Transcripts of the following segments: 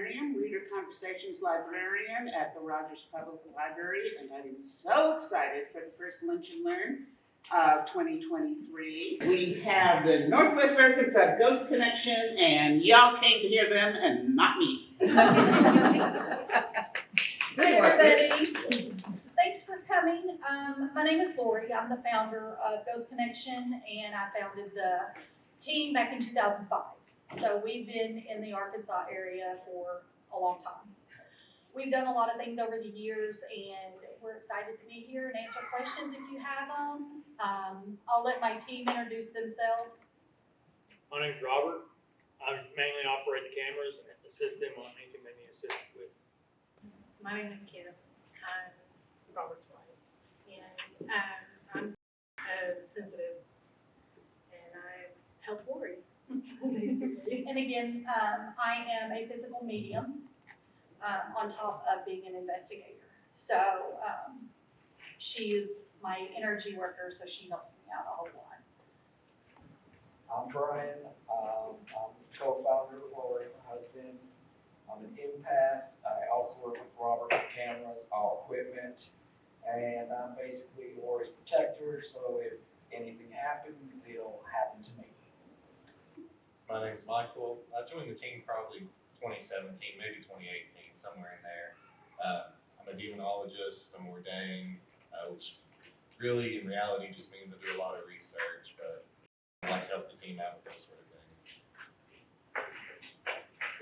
librarian, Reader Conversations librarian at the Rogers Public Library, and I am so excited for the first Lunch and Learn of 2023. We have the Northwest Arkansas Ghost Connection, and y'all came to hear them and not me. Hi, everybody. Thanks for coming. My name is Lori. I'm the founder of Ghost Connection, and I founded the team back in 2005. So we've been in the Arkansas area for a long time. We've done a lot of things over the years, and we're excited to be here and answer questions if you have them. I'll let my team introduce themselves. My name's Robert. I mainly operate the cameras and assist them on anything they need assistance with. My name is Kim. I'm Robert's wife, and I'm sensitive, and I help Lori, basically. And again, I am a physical medium on top of being an investigator. So she is my energy worker, so she helps me out a whole lot. I'm Brian. I'm co-founder with Lori, my husband. I'm an empath. I also work with Robert with cameras, all equipment, and I'm basically Lori's protector, so if anything happens, it'll happen to me. My name's Michael. I joined the team probably 2017, maybe 2018, somewhere in there. I'm a demonologist. I'm ordained, which really, in reality, just means I do a lot of research, but I like to help the team out with those sort of things.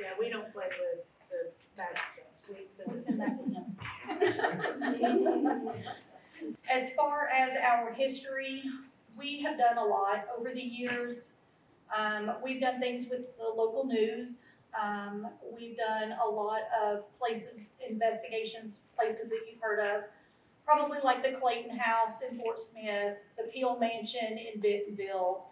Yeah, we don't play with the bad stuff. We Send that to him. As far as our history, we have done a lot over the years. We've done things with the local news. We've done a lot of places, investigations, places that you've heard of, probably like the Clayton House in Fort Smith, the Peel Mansion in Bentonville,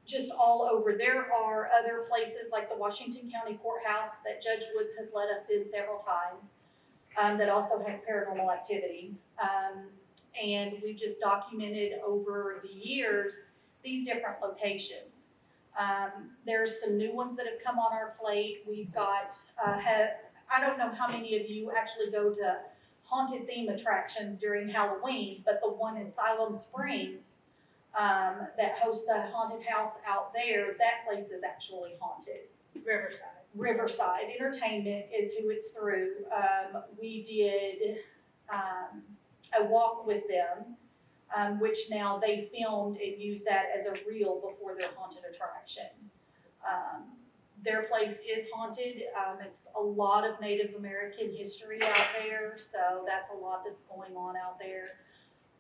just all over. There are other places like the Washington County Courthouse that Judge Woods has led us in several times, that also has paranormal activity. And we've just documented over the years these different locations. There's some new ones that have come on our plate. We've got, I don't know how many of you actually go to haunted theme attractions during Halloween, but the one in Siloam Springs that hosts the haunted house out there, that place is actually haunted. Riverside Entertainment is who it's through. We did a walk with them, which now they filmed and used that as a reel before their haunted attraction. Their place is haunted. It's a lot of Native American history out there, so that's a lot that's going on out there.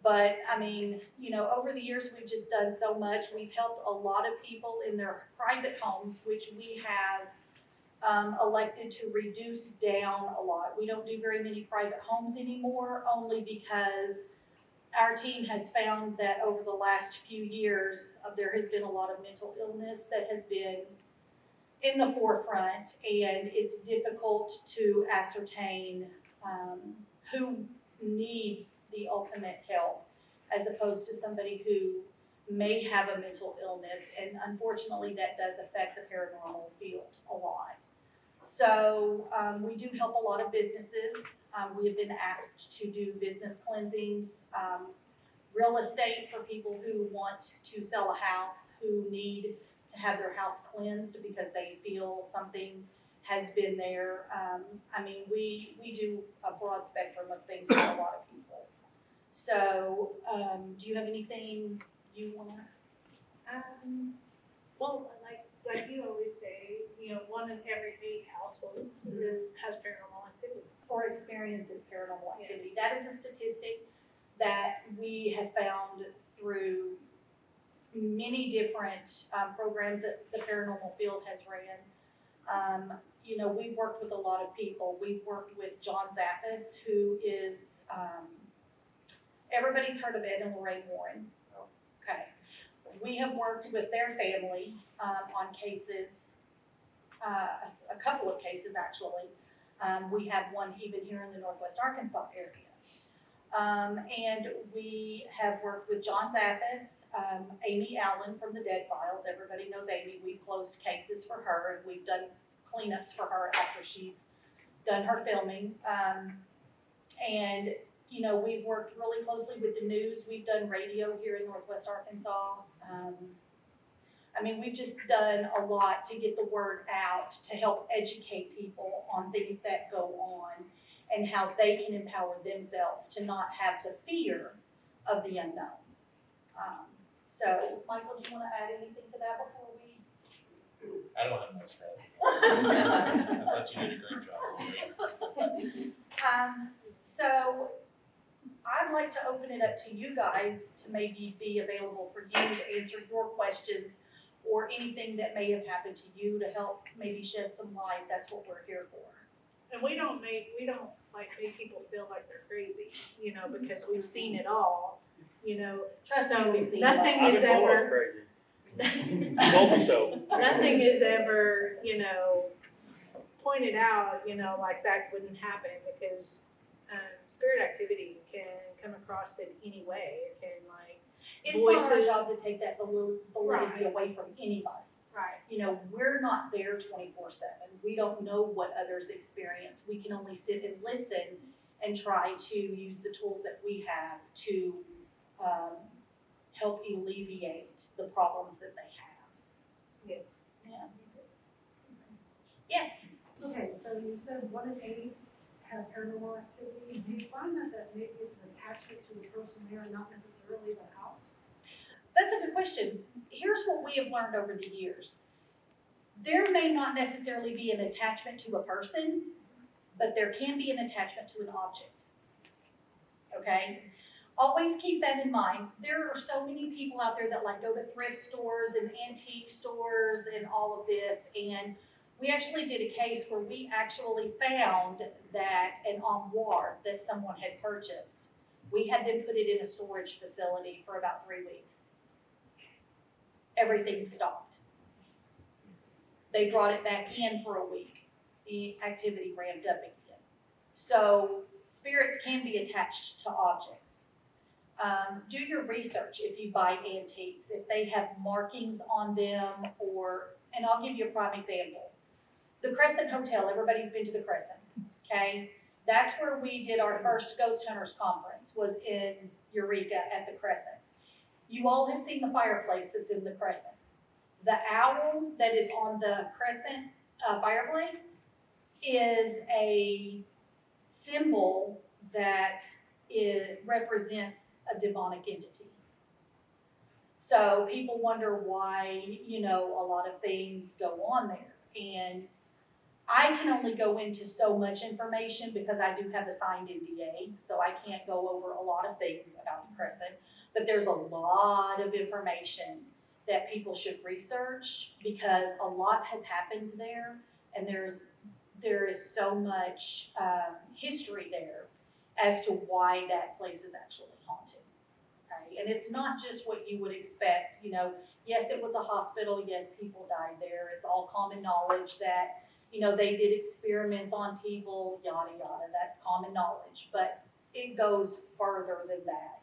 But I mean, you know, over the years we've just done so much. We've helped a lot of people in their private homes, which we have elected to reduce down a lot. We don't do very many private homes anymore, only because our team has found that over the last few years, there has been a lot of mental illness that has been in the forefront, and it's difficult to ascertain who needs the ultimate help, as opposed to somebody who may have a mental illness, and unfortunately that does affect the paranormal field a lot. So we do help a lot of businesses. We have been asked to do business cleansings, real estate for people who want to sell a house, who need to have their house cleansed because they feel something has been there. I mean, we do a broad spectrum of things for a lot of people. So do you have anything you want to? Well, like you always say, you know, 1 in every 8 households has paranormal activity. Or experiences paranormal activity. That is a statistic that we have found through many different programs that the paranormal field has ran. You know, we've worked with a lot of people. We've worked with John Zaffis, who is, everybody's heard of Ed and Lorraine Warren. Okay. We have worked with their family on cases, a couple of cases actually. We have one even here in the Northwest Arkansas area. And we have worked with John Zaffis, Amy Allen from the Dead Files. Everybody knows Amy. We've closed cases for her, and we've done cleanups for her after she's done her filming. And, you know, we've worked really closely with the news. We've done radio here in Northwest Arkansas. I mean, we've just done a lot to get the word out, to help educate people on things that go on and how they can empower themselves to not have the fear of the unknown. So, Michael, do you want to add anything to that before we? I don't have much to add. I thought you did a great job. So I'd like to open it up to you guys to maybe be available for you to answer your questions or anything that may have happened to you to help maybe shed some light. That's what we're here for. And we don't make people feel like they're crazy, you know, because we've seen it all, you know. Trust me, So we've seen nothing I've is been almost ever, crazy. Told me so. nothing is ever, you know, pointed out, you know, like that wouldn't happen, because spirit activity can come across in any way. It can, like, It's not our job voices. to take that validity Right. away from anybody. Right. You know, we're not there 24/7. We don't know what others experience. We can only sit and listen and try to use the tools that we have to help alleviate the problems that they have. Yes. Yeah. Yes. Okay, so you said 1 in 8 have paranormal activity. Do you find that maybe it's an attachment to the person there and not necessarily the house? That's a good question. Here's what we have learned over the years. There may not necessarily be an attachment to a person, but there can be an attachment to an object. Okay? Always keep that in mind. There are so many people out there that like go to thrift stores and antique stores and all of this, and we actually did a case where we actually found that an armoire that someone had purchased, we had them put it in a storage facility for about 3 weeks. Everything stopped. They brought it back in for a week. The activity ramped up again. So spirits can be attached to objects. Do your research if you buy antiques, if they have markings on them, and I'll give you a prime example. The Crescent Hotel, everybody's been to the Crescent, okay? That's where we did our first Ghost Hunters Conference, was in Eureka at the Crescent. You all have seen the fireplace that's in the Crescent. The owl that is on the Crescent fireplace is a symbol that it represents a demonic entity. So people wonder why, you know, a lot of things go on there. And I can only go into so much information because I do have a signed NDA, so I can't go over a lot of things about the Crescent. But there's a lot of information that people should research because a lot has happened there, and there is so much history there as to why that place is actually haunted. Okay, and it's not just what you would expect. You know, yes, it was a hospital. Yes, people died there. It's all common knowledge that, you know, they did experiments on people, yada, yada. That's common knowledge. But it goes further than that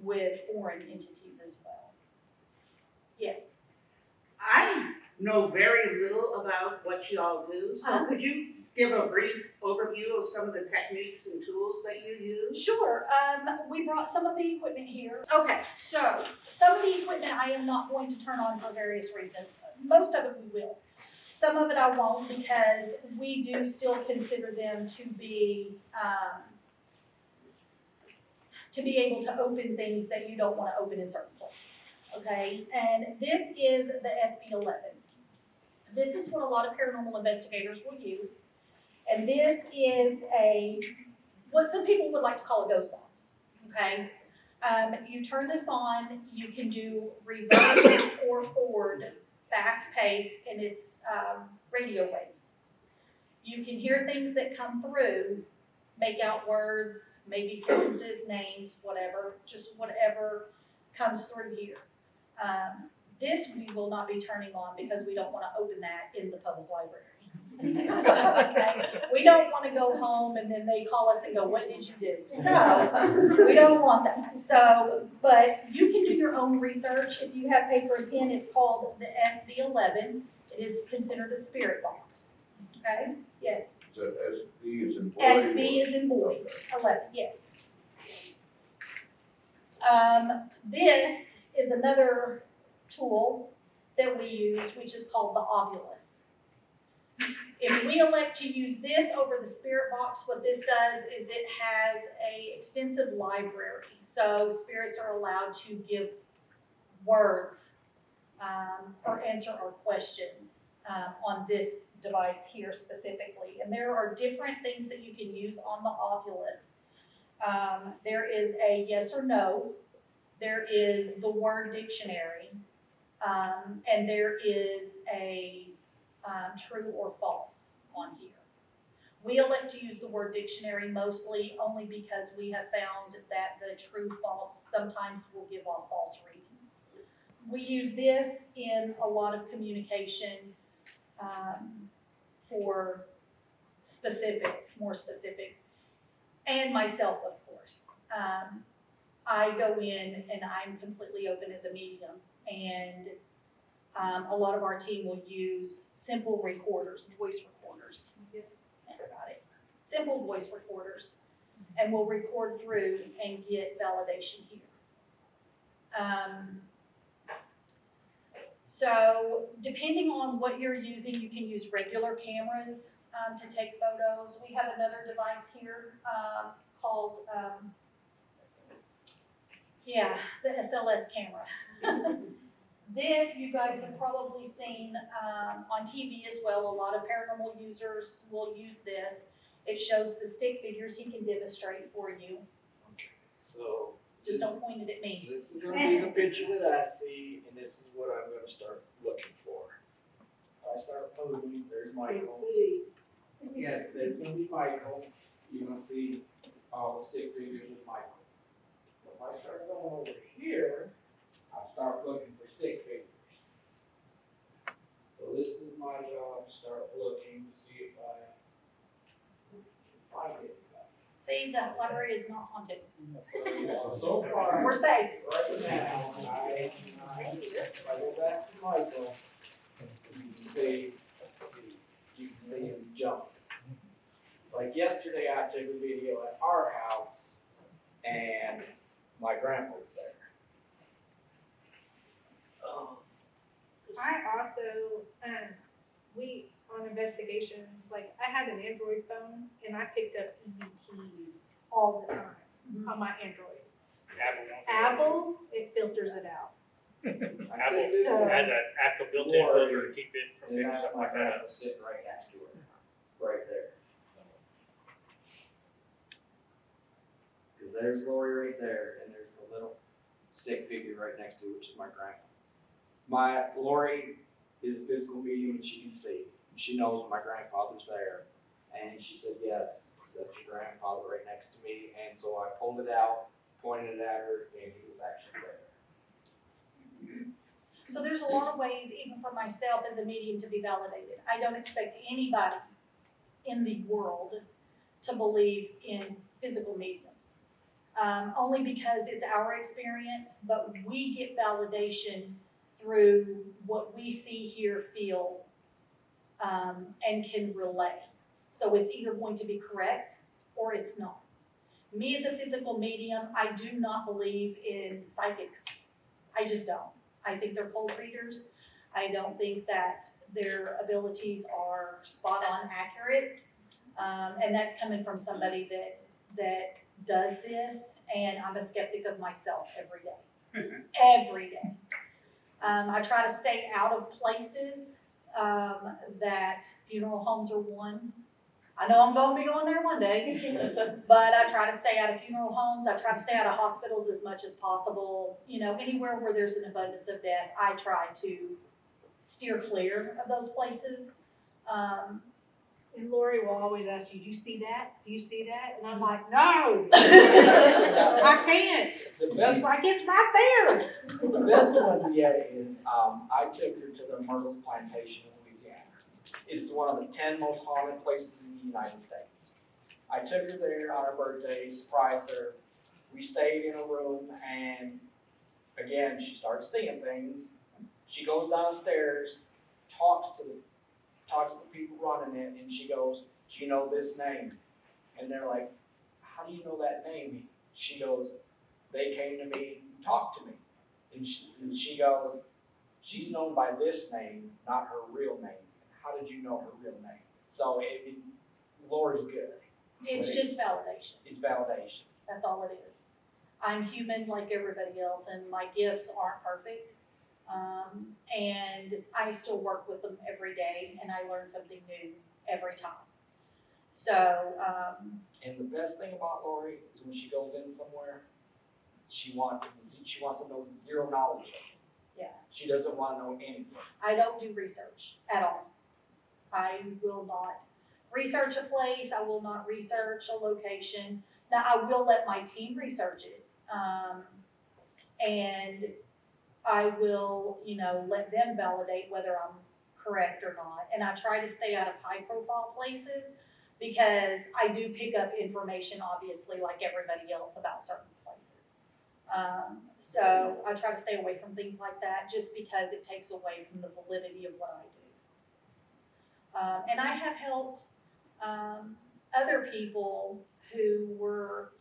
with foreign entities as well. Yes. I know very little about what y'all do, so could you give a brief overview of some of the techniques and tools that you use? Sure. We brought some of the equipment here. Okay, so some of the equipment I am not going to turn on for various reasons. Most of it we will. Some of it I won't because we do still consider them to be able to open things that you don't want to open in certain places. Okay, and this is the SB11. This is what a lot of paranormal investigators will use. And this is what some people would like to call a ghost box, okay? You turn this on, you can do reverse or forward, fast pace, and it's radio waves. You can hear things that come through, make out words, maybe sentences, names, whatever, just whatever comes through here. This we will not be turning on because we don't want to open that in the public library. Okay, we don't want to go home and then they call us and go, "What did you do?" So we don't want that. So, but you can do your own research. If you have paper and pen, it's called the SB11. It is considered a spirit box, okay? Yes. So SB is in boy. SB is in boy, 11, yes. This is another tool that we use, which is called the ovulus. If we elect to use this over the spirit box, what this does is it has a extensive library. So spirits are allowed to give words or answer our questions on this device here specifically. And there are different things that you can use on the ovulus. There is a yes or no. There is the word dictionary. And there is a true or false on here. We elect to use the word dictionary mostly only because we have found that the true false sometimes will give off false readings. We use this in a lot of communication for specifics, more specifics, and myself, of course. I go in and I'm completely open as a medium, and a lot of our team will use simple recorders, voice recorders. Got it. Simple voice recorders, and we'll record through and get validation here. So depending on what you're using, you can use regular cameras to take photos. We have another device here called, the SLS camera. This you guys have probably seen on TV as well. A lot of paranormal users will use this. It shows the stick figures. He can demonstrate for you. Okay, so Just this, don't point it at me. this is gonna be the picture that I see, and this is what I'm gonna start looking for. If I start moving, there's Michael. Yeah, there's gonna be Michael. You're gonna see all the stick figures with Michael. So if I start going over here, I'll start looking for stick figures. So this is my job, to start looking to see if I can find it. See, the library is not haunted. So far, We're safe. right now, if I go back to Michael, you can see him jump. Like yesterday, I took a video at our house, and my grandpa was there. I also, we, on investigations, like, I had an Android phone, and I picked up EVPs all the time on my Android. Apple, it filters it out. Apple So- has an actual built-in filter to keep it from And picking that's something my like that up. grandpa sitting right next to her, right there. Cause there's Lori right there, and there's a little stick figure right next to her, which is my grandpa. Lori is a physical medium, and she can see. She knows my grandfather's there, and she said, yes, that's your grandfather right next to me, and so I pulled it out, pointed it at her, and he was actually there. So there's a lot of ways, even for myself as a medium, to be validated. I don't expect anybody in the world to believe in physical mediums. Only because it's our experience, but we get validation through what we see, hear, feel, and can relay. So it's either going to be correct or it's not. Me as a physical medium, I do not believe in psychics. I just don't. I think they're cold readers. I don't think that their abilities are spot on accurate. And that's coming from somebody that does this, and I'm a skeptic of myself every day. Every day. I try to stay out of places that funeral homes are one. I know I'm gonna be going there one day, but I try to stay out of funeral homes. I try to stay out of hospitals as much as possible. You know, anywhere where there's an abundance of death, I try to steer clear of those places. And Lori will always ask you, do you see that? Do you see that? And I'm like, no, I can't. The She's best, like, it's right there. the best one yet is, I took her to the Myrtle Plantation in Louisiana. It's one of the 10 most haunted places in the United States. I took her there on her birthday, surprised her. We stayed in a room, and again, she started seeing things. She goes downstairs, talks to the people running it, and she goes, "Do you know this name?" And they're like, "How do you know that name?" She goes, "They came to me and talked to me." And she goes, "She's known by this name, not her real name. How did you know her real name?" So Lori's good. It's just validation. It's validation. That's all it is. I'm human like everybody else, and my gifts aren't perfect. And I still work with them every day, and I learn something new every time. So, And the best thing about Lori is when she goes in somewhere, she wants to know zero knowledge of it. yeah, She doesn't want to know anything. I don't do research at all. I will not research a place. I will not research a location. Now, I will let my team research it. And I will, let them validate whether I'm correct or not. And I try to stay out of high profile places because I do pick up information, obviously, like everybody else about certain places. So I try to stay away from things like that just because it takes away from the validity of what I do. And I have helped other people who were,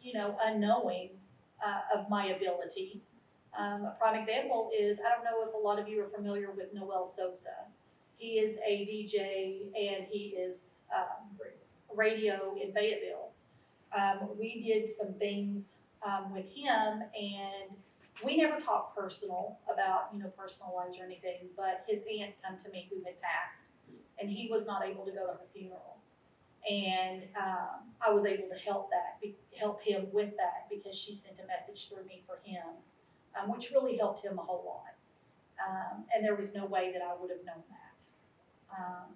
unknowing of my ability. A prime example is, I don't know if a lot of you are familiar with Noel Sosa. He is a DJ and he is radio in Fayetteville. We did some things with him, and we never talked personal about, personal lives or anything, but his aunt come to me who had passed, and he was not able to go to her funeral. And I was able to help him with that because she sent a message through me for him, which really helped him a whole lot. And there was no way that I would have known that.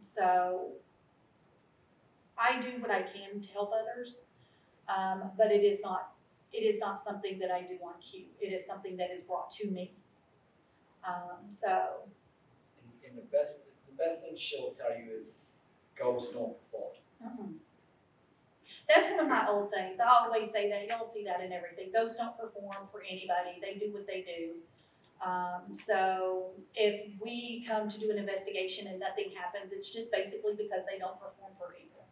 So I do what I can to help others, but it is not something that I do on cue. It is something that is brought to me. And the best thing she'll tell you is, ghosts don't perform. That's one of my old sayings. I always say that. You'll see that in everything. Ghosts don't perform for anybody. They do what they do. So if we come to do an investigation and nothing happens, it's just basically because they don't perform for people.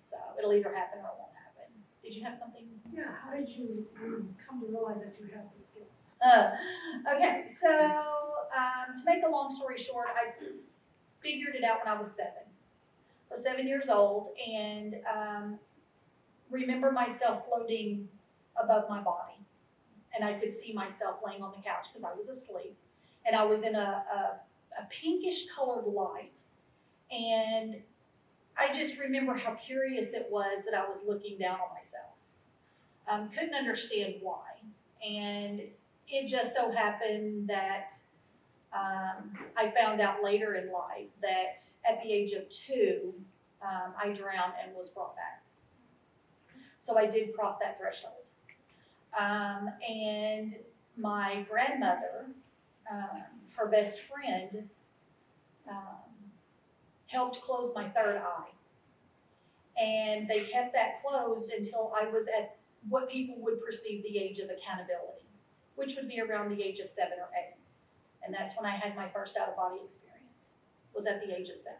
So it'll either happen or it won't happen. Did you have something? Yeah, how did you come to realize that you have this skill? Okay, so to make a long story short, I figured it out when I was 7. I was 7 years old, and remember myself floating above my body. And I could see myself laying on the couch because I was asleep. And I was in a pinkish colored light. And I just remember how curious it was that I was looking down on myself. Couldn't understand why. And it just so happened that I found out later in life that at the age of 2, I drowned and was brought back. So I did cross that threshold. And my grandmother, her best friend, helped close my third eye. And they kept that closed until I was at what people would perceive the age of accountability, which would be around the age of 7 or 8. And that's when I had my first out-of-body experience, was at the age of 7.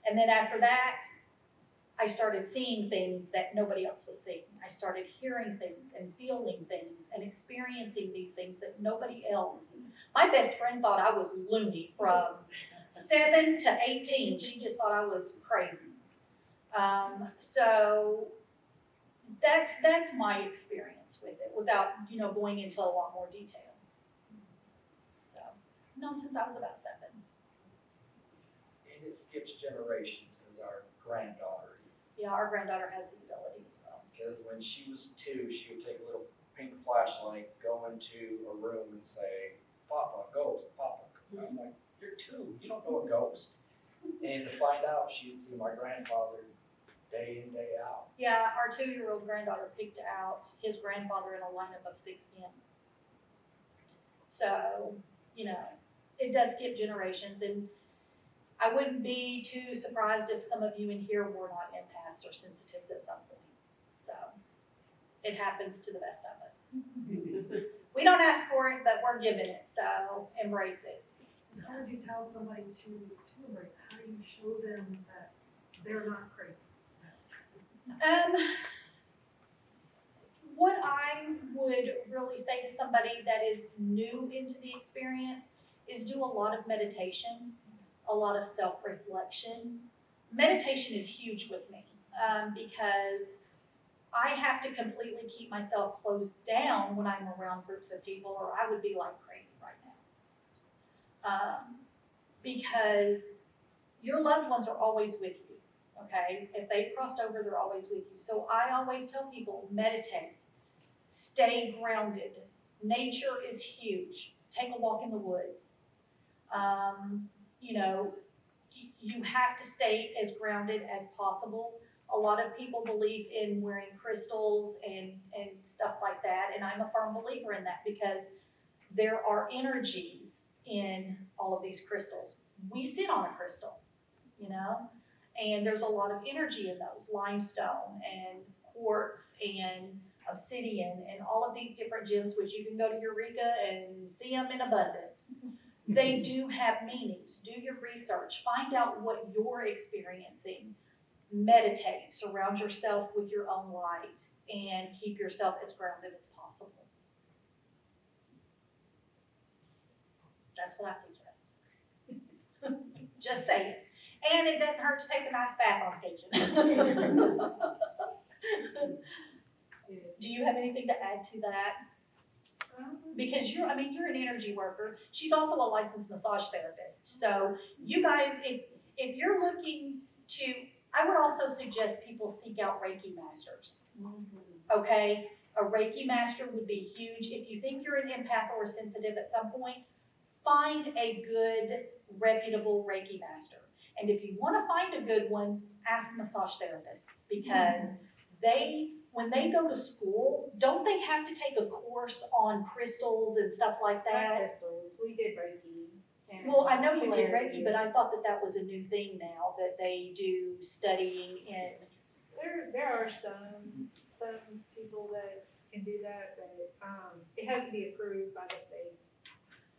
And then after that, I started seeing things that nobody else was seeing. I started hearing things and feeling things and experiencing these things that nobody else. My best friend thought I was loony from 7 to 18. She just thought I was crazy. So that's my experience with it, without going into a lot more detail. So known since I was about 7. And it skips generations because our granddaughter is. Yeah, our granddaughter has the ability as well. Because when she was 2, she would take a little pink flashlight, go into a room and say, "Papa, ghost, Papa." I'm like, "You're 2, you don't know a ghost." And to find out, she'd see my grandfather day in, day out. Yeah, our 2-year-old granddaughter picked out his grandfather in a lineup of 6 men. So, it does skip generations, and I wouldn't be too surprised if some of you in here were not empaths or sensitives at some point. So, it happens to the best of us. We don't ask for it, but we're given it, so embrace it. How would you tell somebody to embrace it? How do you show them that they're not crazy? What I would really say to somebody that is new into the experience is do a lot of meditation, a lot of self-reflection. Meditation is huge with me, because I have to completely keep myself closed down when I'm around groups of people, or I would be like crazy right now. Because your loved ones are always with you, okay? If they've crossed over, they're always with you. So I always tell people, meditate, stay grounded. Nature is huge. Take a walk in the woods. You have to stay as grounded as possible. A lot of people believe in wearing crystals and stuff like that, and I'm a firm believer in that because there are energies in all of these crystals. We sit on a crystal, and there's a lot of energy in those, limestone and quartz and obsidian and all of these different gems, which you can go to Eureka and see them in abundance. They do have meanings. Do your research. Find out what you're experiencing. Meditate. Surround yourself with your own light and keep yourself as grounded as possible. That's what I suggest. Just say it. And it doesn't hurt to take a nice bath on occasion. Do you have anything to add to that? Because you're an energy worker. She's also a licensed massage therapist. So you guys, if you're looking to, I would also suggest people seek out Reiki masters. Okay? A Reiki master would be huge. If you think you're an empath or a sensitive at some point, find a good, reputable Reiki master. And if you want to find a good one, ask massage therapists because when they go to school, don't they have to take a course on crystals and stuff like that? Crystals, we did Reiki. And Well, I know you did polarity. Reiki, but I thought that was a new thing now, that they do studying in. There are some people that can do that, but it has to be approved by the state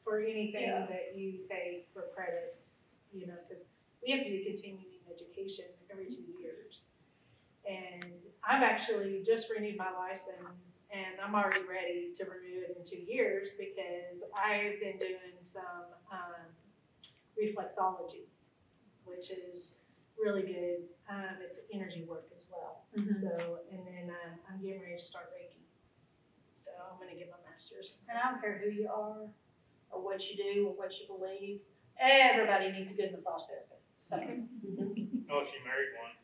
for anything Yeah. that you take for credits, because we have to do continuing education every 2 years. And I've actually just renewed my license and I'm already ready to renew it in 2 years because I've been doing some reflexology, which is really good. It's energy work as well. So, and then I'm getting ready to start Reiki. So I'm gonna get my master's. And I don't care who you are, or what you do, or what you believe. Everybody needs a good massage therapist. So. Oh, she married one.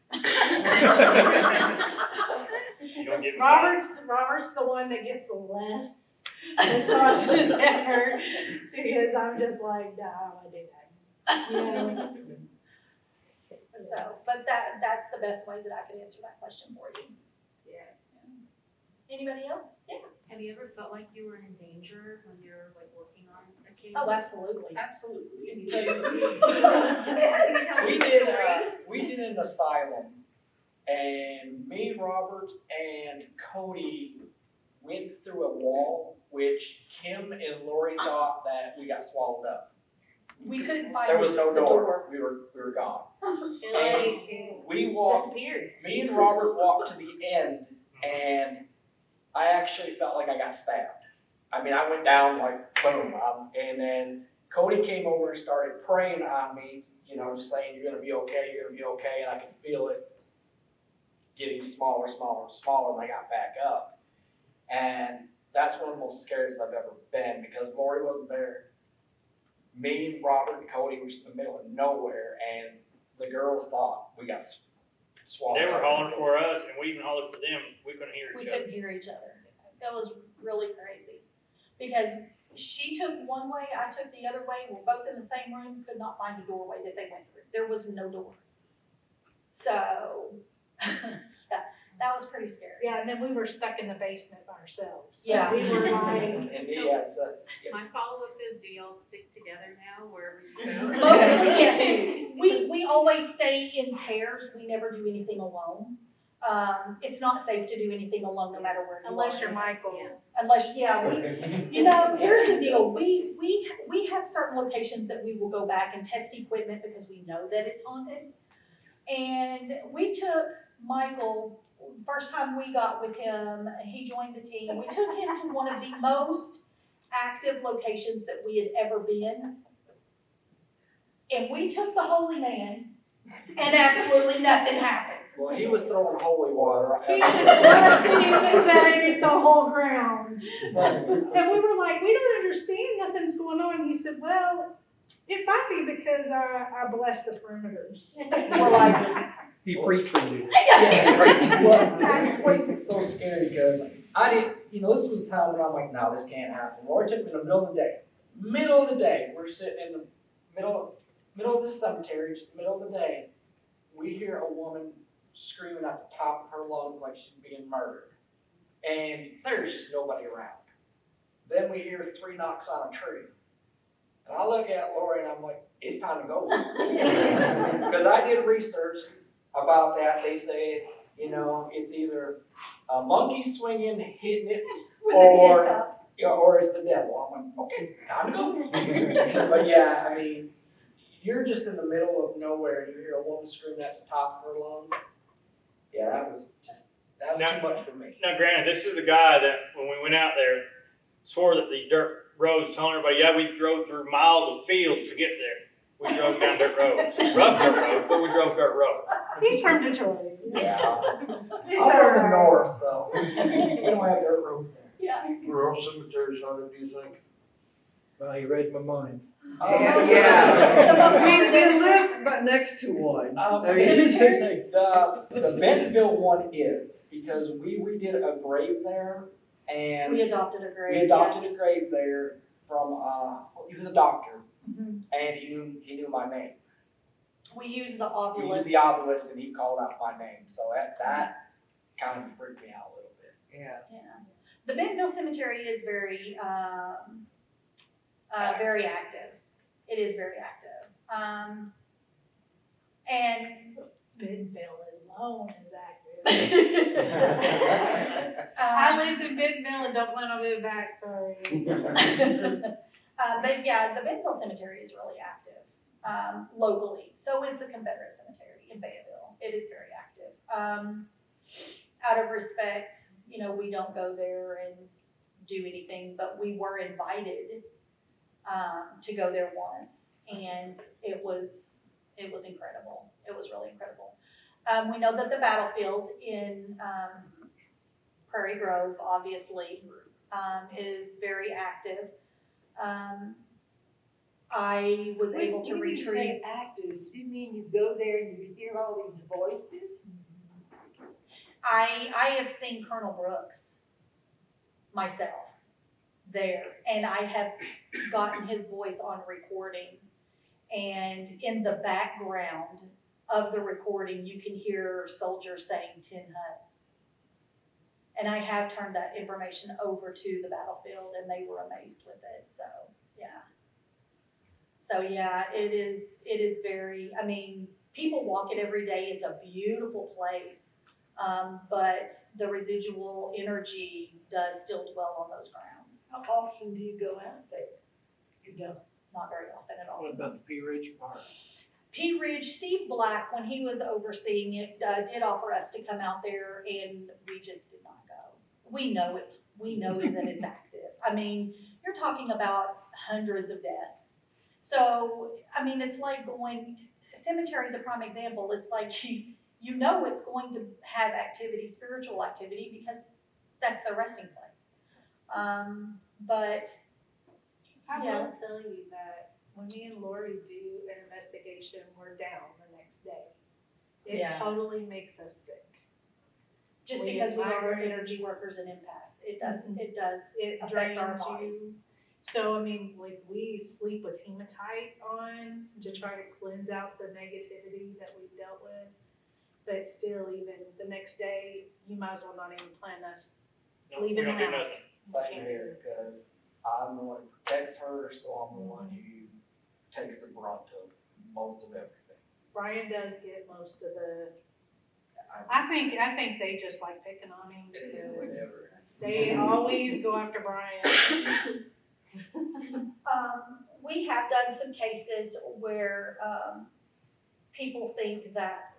You don't get Robert's the one that gets the less massages ever because I'm just like, nah, I don't do that. So, but that's the best way that I could answer that question for you. Yeah. Anybody else? Yeah. Have you ever felt like you were in danger when you're like working on a case? Oh, absolutely. Absolutely. We did an asylum, and me, Robert, and Cody went through a wall, which Kim and Lori thought that we got swallowed up. We couldn't find There was no the door. We were gone. It We walked. disappeared. Me and Robert walked to the end, and I actually felt like I got stabbed. I mean, I went down like boom, and then Cody came over and started praying on me, just saying, "You're gonna be okay, you're gonna be okay," and I could feel it getting smaller, smaller, smaller, and I got back up. And that's one of the most scariest I've ever been because Lori wasn't there. Me, Robert, and Cody were just in the middle of nowhere, and the girls thought we got swallowed. They were hollering for us, and we even hollered for them. We couldn't hear We each other. couldn't hear each other. That was really crazy. Because she took one way, I took the other way, we're both in the same room, could not find a doorway that they went through. There was no door. So, yeah, that was pretty scary. Yeah, and then we were stuck in the basement by ourselves. So Yeah. we were like, And yeah, My follow-up is, do y'all stick together now wherever you go? Mostly, yes. We always stay in pairs. We never do anything alone. it's not safe to do anything alone, no matter where you are. Unless you're Michael. Unless, yeah, you know, here's the deal, we have certain locations that we will go back and test equipment because we know that it's haunted. And we took Michael, first time we got with him, he joined the team, we took him to one of the most active locations that we had ever been. And we took the holy man, and absolutely nothing happened. Well, he was throwing holy water. He was blessing and begging the whole grounds. But And we were like, we don't understand, nothing's going on. He said, well, it might be because I bless the perimeters. We're like, He pre-treated. well, this place is so scary because I didn't, this was a time when I'm like, no, this can't happen. Lord took me in the middle of the day. Middle of the day, we're sitting in the middle of the cemetery, just the middle of the day. We hear a woman screaming at the top of her lungs like she's being murdered. And there's just nobody around. Then we hear 3 knocks on a tree. And I look at Lori and I'm like, it's time to go. Because I did research about that. They say, it's either a monkey swinging, hitting it, or it's the devil. I'm like, okay, time to go. But yeah, I mean, you're just in the middle of nowhere and you hear a woman screaming at the top of her lungs. Yeah, that was too much for me. Now granted, this is the guy that, when we went out there, swore that these dirt roads, telling everybody, yeah, we drove through miles of fields to get there. We drove down dirt roads. Rough dirt roads, but we drove dirt roads. He's from Detroit. Yeah. I'm from the north, so we don't have dirt roads there. yeah. Were all cemeteries haunted, do you think? Well, he read my mind. We live but next to one. The Bentonville one is, because we redid a grave there, and We adopted a grave. we adopted a grave there from, he was a doctor, Mhm. and he knew my name. We used the We obelisk. used the obelisk, and he called out my name, so that kind of freaked me out a little bit. Yeah. Yeah. The Bentonville Cemetery is very, very active. It is very active. And Bentonville alone is active. I I lived in Bentonville and don't plan on moving back, sorry. But yeah, the Bentonville Cemetery is really active, locally. So is the Confederate Cemetery in Fayetteville. It is very active. Out of respect, we don't go there and do anything, but we were invited, to go there once, and it was incredible. It was really incredible. We know that the battlefield in, Prairie Grove, obviously, is very active. I was able to When you retrieve. say active, you mean you go there and you hear all these voices? I have seen Colonel Brooks myself there, and I have gotten his voice on recording. And in the background of the recording, you can hear soldiers saying Tin Hut. And I have turned that information over to the battlefield, and they were amazed with it. So yeah, it is very, people walk it every day. It's a beautiful place. But the residual energy does still dwell on those grounds. How often do you go out there? You don't, not very often at all. What about the P Ridge part? P Ridge, Steve Black, when he was overseeing it, did offer us to come out there, and we just did not go. We know that it's active. You're talking about hundreds of deaths. So, it's like going, cemetery is a prime example. It's like you know it's going to have activity, spiritual activity, because that's their resting place. But I yeah. will tell you that when me and Lori do an investigation, we're down the next day. It Yeah. totally makes us sick. Just We because we have are migraines. energy workers and empaths, it does It affect drains our body. you. So, we sleep with hematite on to try to cleanse out the negativity that we've dealt with. But still, even the next day, you might as well not even plan us No, leaving the we don't do house. Same here, because I'm the one who protects her, so I'm the one who takes the brunt of most of everything. Brian does get most of the I think they just like picking on him because they always go after Brian. We have done some cases where, people think that,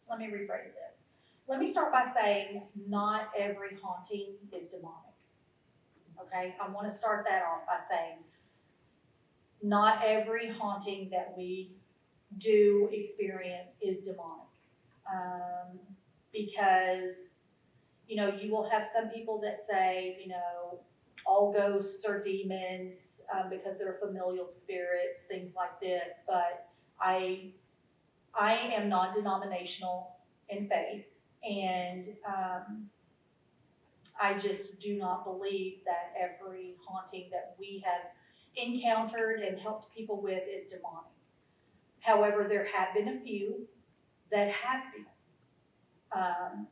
let me rephrase this. Let me start by saying, not every haunting is demonic. Okay, I wanna start that off by saying, not every haunting that we do experience is demonic. Because, you know, you will have some people that say, you know, all ghosts are demons, because they're familial spirits, things like this, but I am non-denominational in faith, and, I just do not believe that every haunting that we have encountered and helped people with is demonic. However, there have been a few that have been.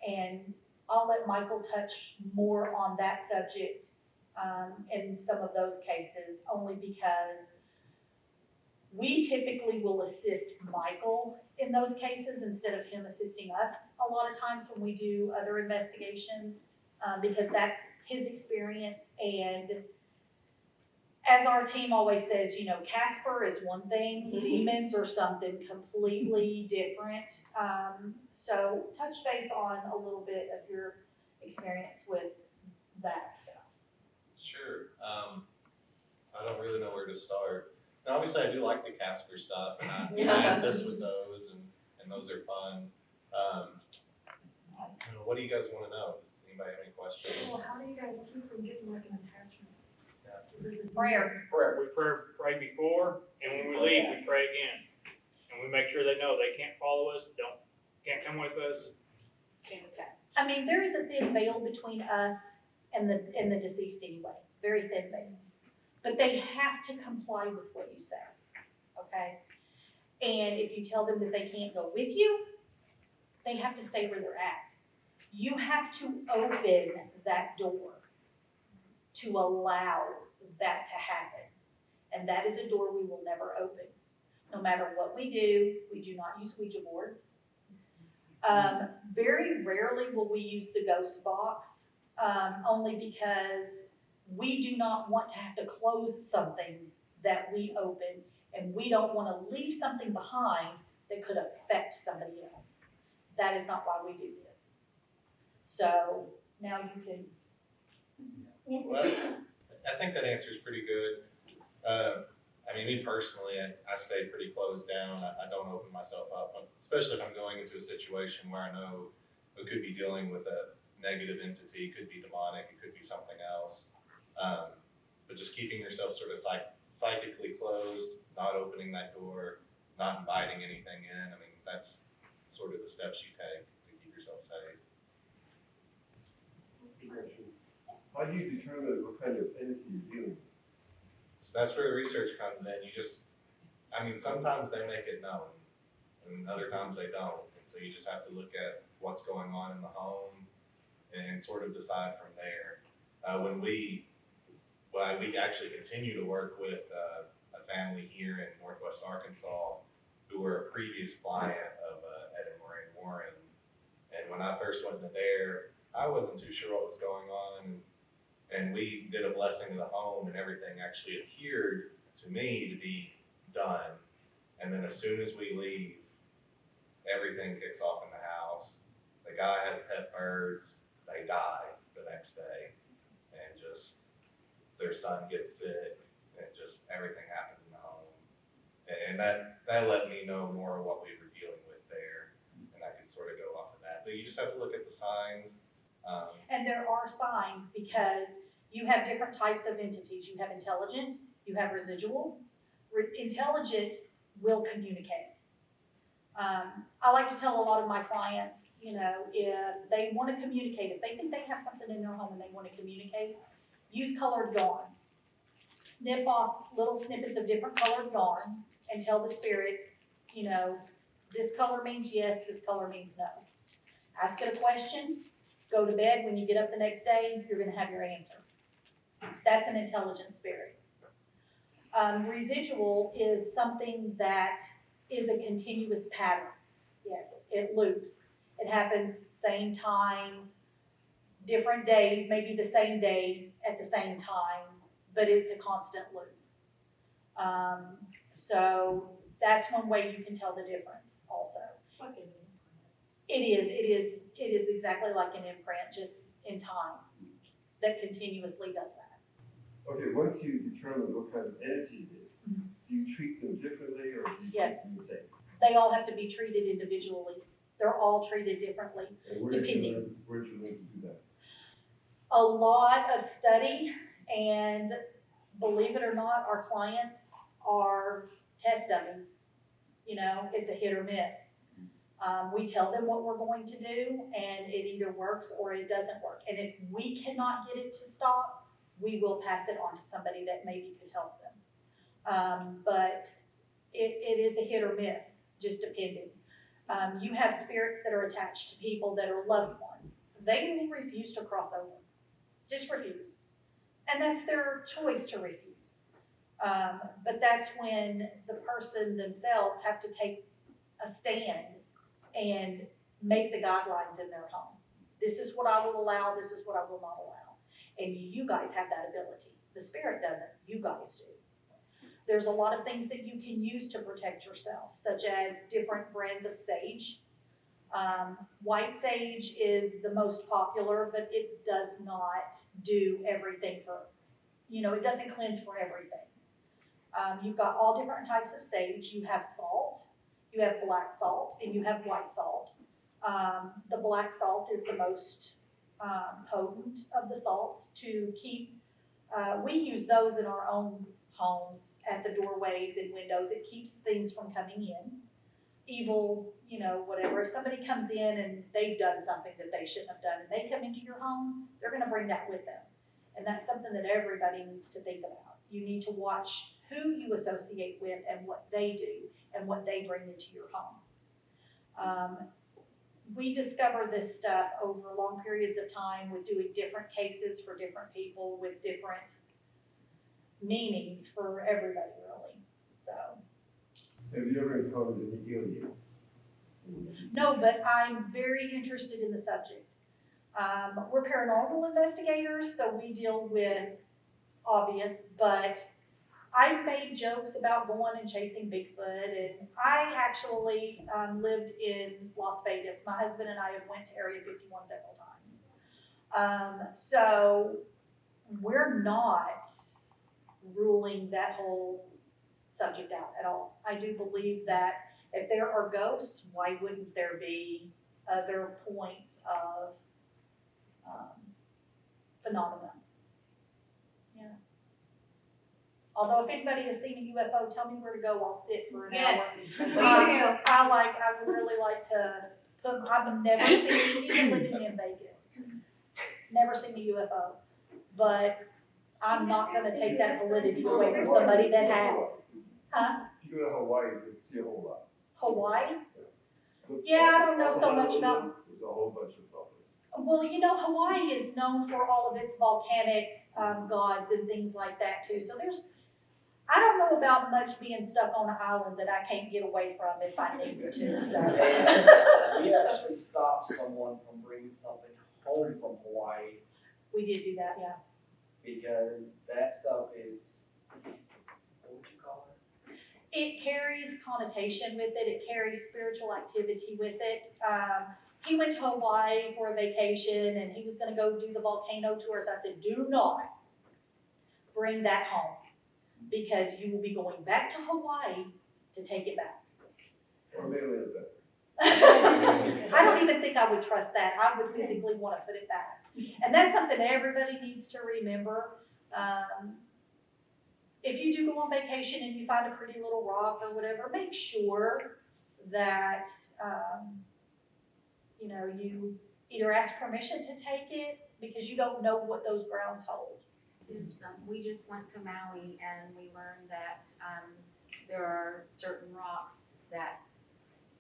And I'll let Michael touch more on that subject, in some of those cases, only because we typically will assist Michael in those cases instead of him assisting us a lot of times when we do other investigations, because that's his experience. And as our team always says, you know, Casper is one thing, demons are something completely different. So touch base on a little bit of your experience with that stuff. Sure. I don't really know where to start. Now, obviously, I do like the Casper stuff, and I assist with those, and those are fun. What do you guys want to know? Does anybody have any questions? Well, how do you guys keep from getting like an attachment? Prayer. We pray before, and when we leave, we pray again. And we make sure they know they can't follow us, can't come with us. I mean, there is a thin veil between us and the deceased anyway, very thin veil. But they have to comply with what you say, okay? And if you tell them that they can't go with you, they have to stay where they're at. You have to open that door to allow that to happen. And that is a door we will never open. No matter what we do not use Ouija boards. Very rarely will we use the ghost box, only because we do not want to have to close something that we open, and we don't want to leave something behind that could affect somebody else. That is not why we do this. So now you can. Well, I think that answer is pretty good. I mean, me personally, I stay pretty closed down. I don't open myself up, especially if I'm going into a situation where I know we could be dealing with a negative entity, it could be demonic, it could be something else. But just keeping yourself sort of psychically closed, not opening that door, not inviting anything in. I mean, that's sort of the steps you take to keep yourself safe. How do you determine what kind of entity you're dealing with? So that's where the research comes in. I mean, sometimes they make it known, and other times they don't. And so you just have to look at what's going on in the home and sort of decide from there. We actually continue to work with a family here in Northwest Arkansas who were a previous client of Ed and Maureen Warren. And when I first went into there, I wasn't too sure what was going on. And we did a blessing of the home, and everything actually appeared to me to be done. And then as soon as we leave, everything kicks off in the house. The guy has pet birds, they die the next day. And just their son gets sick, and just everything happens in the home. And that let me know more of what we were dealing with there. And I can sort of go off of that. But you just have to look at the signs. And there are signs, because you have different types of entities. You have intelligent, you have residual. Intelligent will communicate. I like to tell a lot of my clients, you know, if they want to communicate, if they think they have something in their home and they want to communicate, use colored yarn. Snip off little snippets of different colored yarn and tell the spirit, you know, this color means yes, this color means no. Ask it a question. Go to bed. When you get up the next day, you're going to have your answer. That's an intelligent spirit. Residual is something that is a continuous pattern. Yes, it loops. It happens same time, different days, maybe the same day at the same time, but it's a constant loop. So that's one way you can tell the difference also. Fucking. It is exactly like an imprint, just in time, that continuously does that. Okay, once you determine what kind of entity it is, do you treat them differently or do you Yes. treat them the same? They all have to be treated individually. They're all treated differently. And where did you Depending. learn, where did you learn to do that? A lot of study, and believe it or not, our clients are test dummies. You know, it's a hit or miss. We tell them what we're going to do, and it either works or it doesn't work. And if we cannot get it to stop, we will pass it on to somebody that maybe could help them. But it is a hit or miss, just depending. You have spirits that are attached to people that are loved ones. They will refuse to cross over. Just refuse. And that's their choice to refuse. But that's when the person themselves have to take a stand and make the guidelines in their home. This is what I will allow, this is what I will not allow. And you guys have that ability. The spirit doesn't, you guys do. There's a lot of things that you can use to protect yourself, such as different brands of sage. White sage is the most popular, but it does not do everything for, it doesn't cleanse for everything. You've got all different types of sage. You have salt, you have black salt, and you have white salt. The black salt is the most potent of the salts to keep, we use those in our own homes at the doorways and windows. It keeps things from coming in. Evil, whatever. If somebody comes in and they've done something that they shouldn't have done and they come into your home, they're going to bring that with them. And that's something that everybody needs to think about. You need to watch who you associate with and what they do and what they bring into your home. We discover this stuff over long periods of time with doing different cases for different people with different meanings for everybody, really. So. Have you ever encountered any aliens? No, but I'm very interested in the subject. We're paranormal investigators, so we deal with obvious, but I've made jokes about going and chasing Bigfoot, and I actually lived in Las Vegas. My husband and I have went to Area 51 several times. So we're not ruling that whole subject out at all. I do believe that if there are ghosts, why wouldn't there be other points of phenomena? Yeah. Although if anybody has seen a UFO, tell me where to go. I'll sit for an hour. I would really like to I've never seen, even living in Vegas, never seen a UFO, but I'm not gonna take that validity away from somebody that has. Huh? If you go to Hawaii, you can see a whole lot. Hawaii? Yeah, I don't know so much about. There's a whole bunch of problems. Well, Hawaii is known for all of its volcanic gods and things like that too. So I don't know about much being stuck on an island that I can't get away from if I needed to. So. We actually stopped someone from bringing something home from Hawaii We did do that, yeah. because that stuff is, what would you call it? It carries connotation with it. It carries spiritual activity with it. He went to Hawaii for a vacation and he was going to go do the volcano tours. I said, do not bring that home because you will be going back to Hawaii to take it back. Or mail it back. I don't even think I would trust that. I would physically want to put it back. And that's something everybody needs to remember. If you do go on vacation and you find a pretty little rock or whatever, make sure that, you either ask permission to take it because you don't know what those grounds hold. We just went to Maui and we learned that there are certain rocks that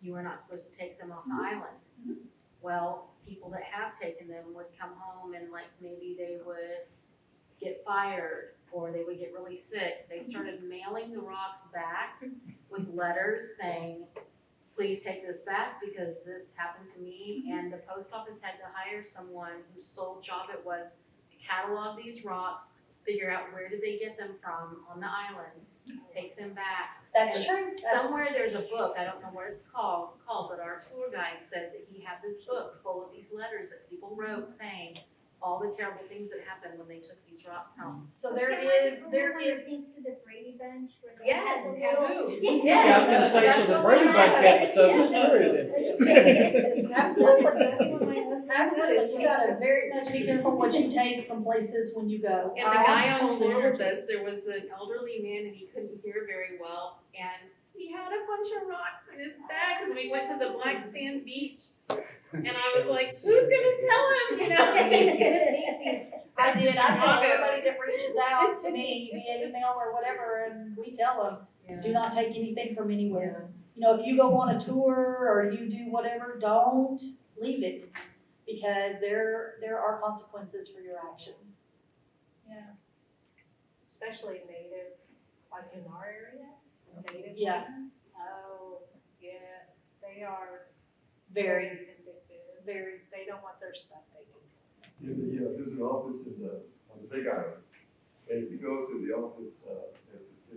you are not supposed to take them off the island. Well, people that have taken them would come home and maybe they would get fired or they would get really sick. They started mailing the rocks back with letters saying, please take this back because this happened to me. And the post office had to hire someone whose sole job it was to catalog these rocks, figure out where did they get them from on the island, take them back. That's And true. Somewhere there's a book, I don't know what it's called, but our tour guide said that he had this book full of these letters that people wrote saying all the terrible things that happened when they took these rocks home. So there is. Things to the Brady Bunch where they Yes, have the taboo. little- Yeah, I was gonna say, so the Brady Bunch episode was true then. Absolutely. Absolutely. You gotta very much be careful what you take from places when you go. And the guy on Absolutely. tour with us, there was an elderly man and he couldn't hear very well, and he had a bunch of rocks in his bag as we went to the black sand beach. And I was like, who's gonna tell him, you know, he's gonna take these. I did. I tell everybody that reaches out to me via email or whatever, and we tell them, do not take anything from anywhere. You know, if you go on a tour or you do whatever, don't leave it, because there are consequences for your actions. Yeah. Especially native, like in our area, native. Yeah. ones. Oh, yeah, they are Very, vindictive. they don't want their stuff taken. Yeah, there's an office on the Big Island, and if you go to the office, at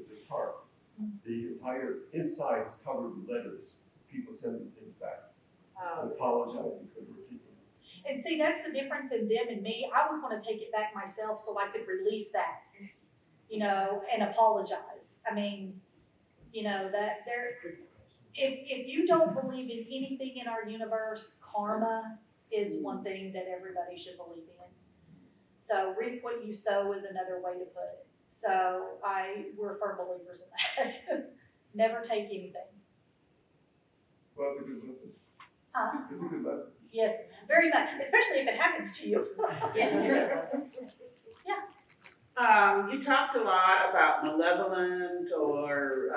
this park, the entire inside is covered with letters, people sending things back, and apologizing for their keeping. And see, that's the difference in them and me. I would want to take it back myself so I could release that, you know, and apologize. I mean, you know, that if you don't believe in anything in our universe, karma is one thing that everybody should believe in. So reap what you sow is another way to put it. So we're firm believers in that. Never take anything. Well, it's a good lesson. Huh? It's a good lesson. Yes, very much, especially if it happens to you. You talked a lot about malevolent or,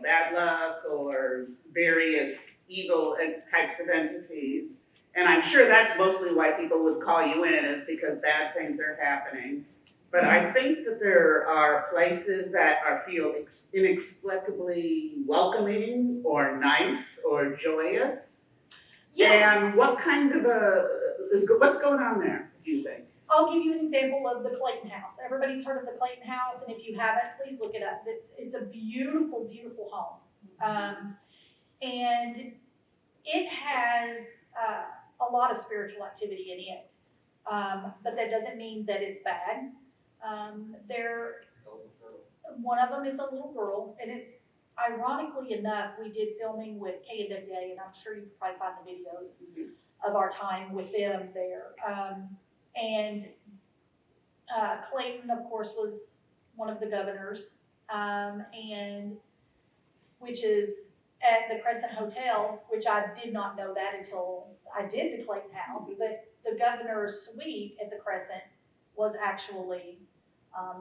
bad luck or various evil types of entities. And I'm sure that's mostly why people would call you in, is because bad things are happening. But I think that there are places that feel inexplicably welcoming or nice or joyous. Yeah. And what kind of what's going on there, do you think? I'll give you an example of the Clayton House. Everybody's heard of the Clayton House, and if you haven't, please look it up. It's a beautiful, beautiful home. And it has a lot of spiritual activity in it. But that doesn't mean that it's bad. One of them is a little girl, and it's, ironically enough, we did filming with NWA, and I'm sure you can probably find the videos of our time with them there. And Clayton, of course, was one of the governors, and which is at the Crescent Hotel, which I did not know that until I did the Clayton House, but the governor's suite at the Crescent was actually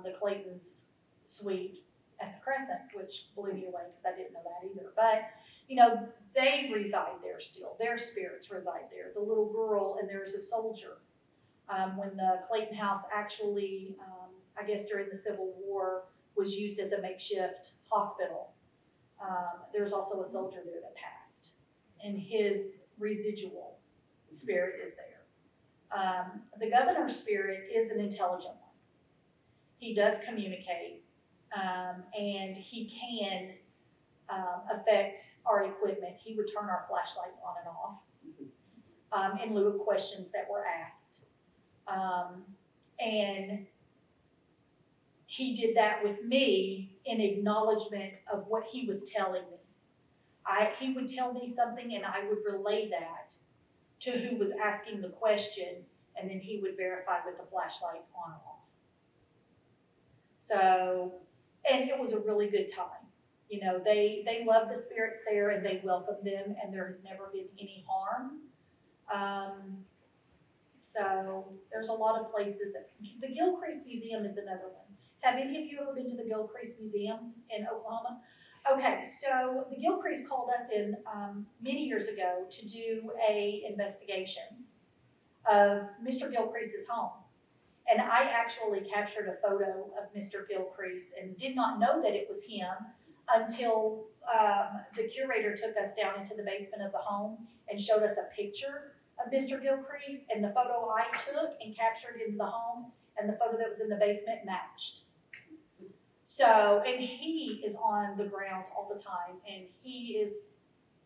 the Clayton's suite at the Crescent, which blew me away because I didn't know that either. But, you know, they reside there still. Their spirits reside there. The little girl, and there's a soldier. When the Clayton House actually, I guess during the Civil War, was used as a makeshift hospital, there's also a soldier there that passed, and his residual spirit is there. The governor's spirit is an intelligent one. He does communicate, and he can affect our equipment. He would turn our flashlights on and off in lieu of questions that were asked. And he did that with me in acknowledgement of what he was telling me. He would tell me something and I would relay that to who was asking the question, and then he would verify with the flashlight on or off. So, and it was a really good time. You know, they love the spirits there and they welcome them, and there has never been any harm. So there's a lot of places the Gilcrease Museum is another one. Have any of you ever been to the Gilcrease Museum in Oklahoma? Okay, so the Gilcrease called us in many years ago to do a investigation of Mr. Gilcrease's home. And I actually captured a photo of Mr. Gilcrease and did not know that it was him until, the curator took us down into the basement of the home and showed us a picture of Mr. Gilcrease, and the photo I took and captured in the home and the photo that was in the basement matched. So, and he is on the grounds all the time, and he is,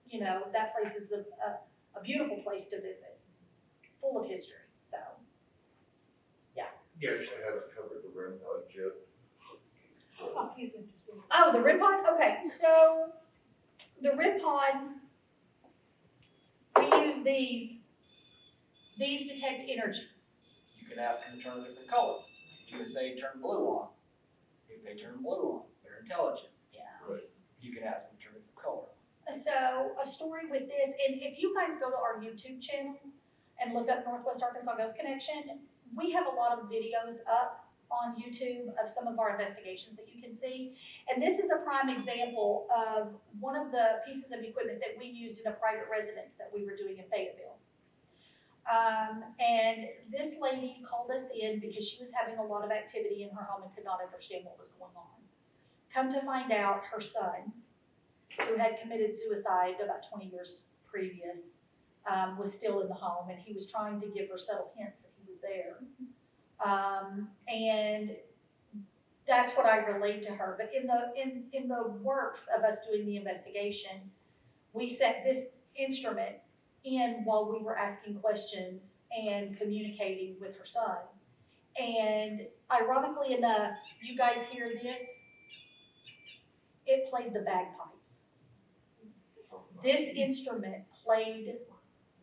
you know, that place is a beautiful place to visit, full of history, so. You actually haven't covered the REM pod yet. Oh, he's interesting. Oh, the RIM pod, okay, so the RIM pod, we use these detect energy. You can ask them to turn a different color. You can say turn blue on. If they turn blue on, they're intelligent. Yeah. Right. You can ask them to turn a different color. So a story with this, and if you guys go to our YouTube channel and look up Northwest Arkansas Ghost Connection, we have a lot of videos up on YouTube of some of our investigations that you can see. And this is a prime example of one of the pieces of equipment that we used in a private residence that we were doing in Fayetteville. And this lady called us in because she was having a lot of activity in her home and could not understand what was going on. Come to find out, her son, who had committed suicide about 20 years previous, was still in the home, and he was trying to give her subtle hints that he was there. And that's what I relayed to her. But in the works of us doing the investigation, we set this instrument in while we were asking questions and communicating with her son. And ironically enough, you guys hear this? It played the bagpipes. This instrument played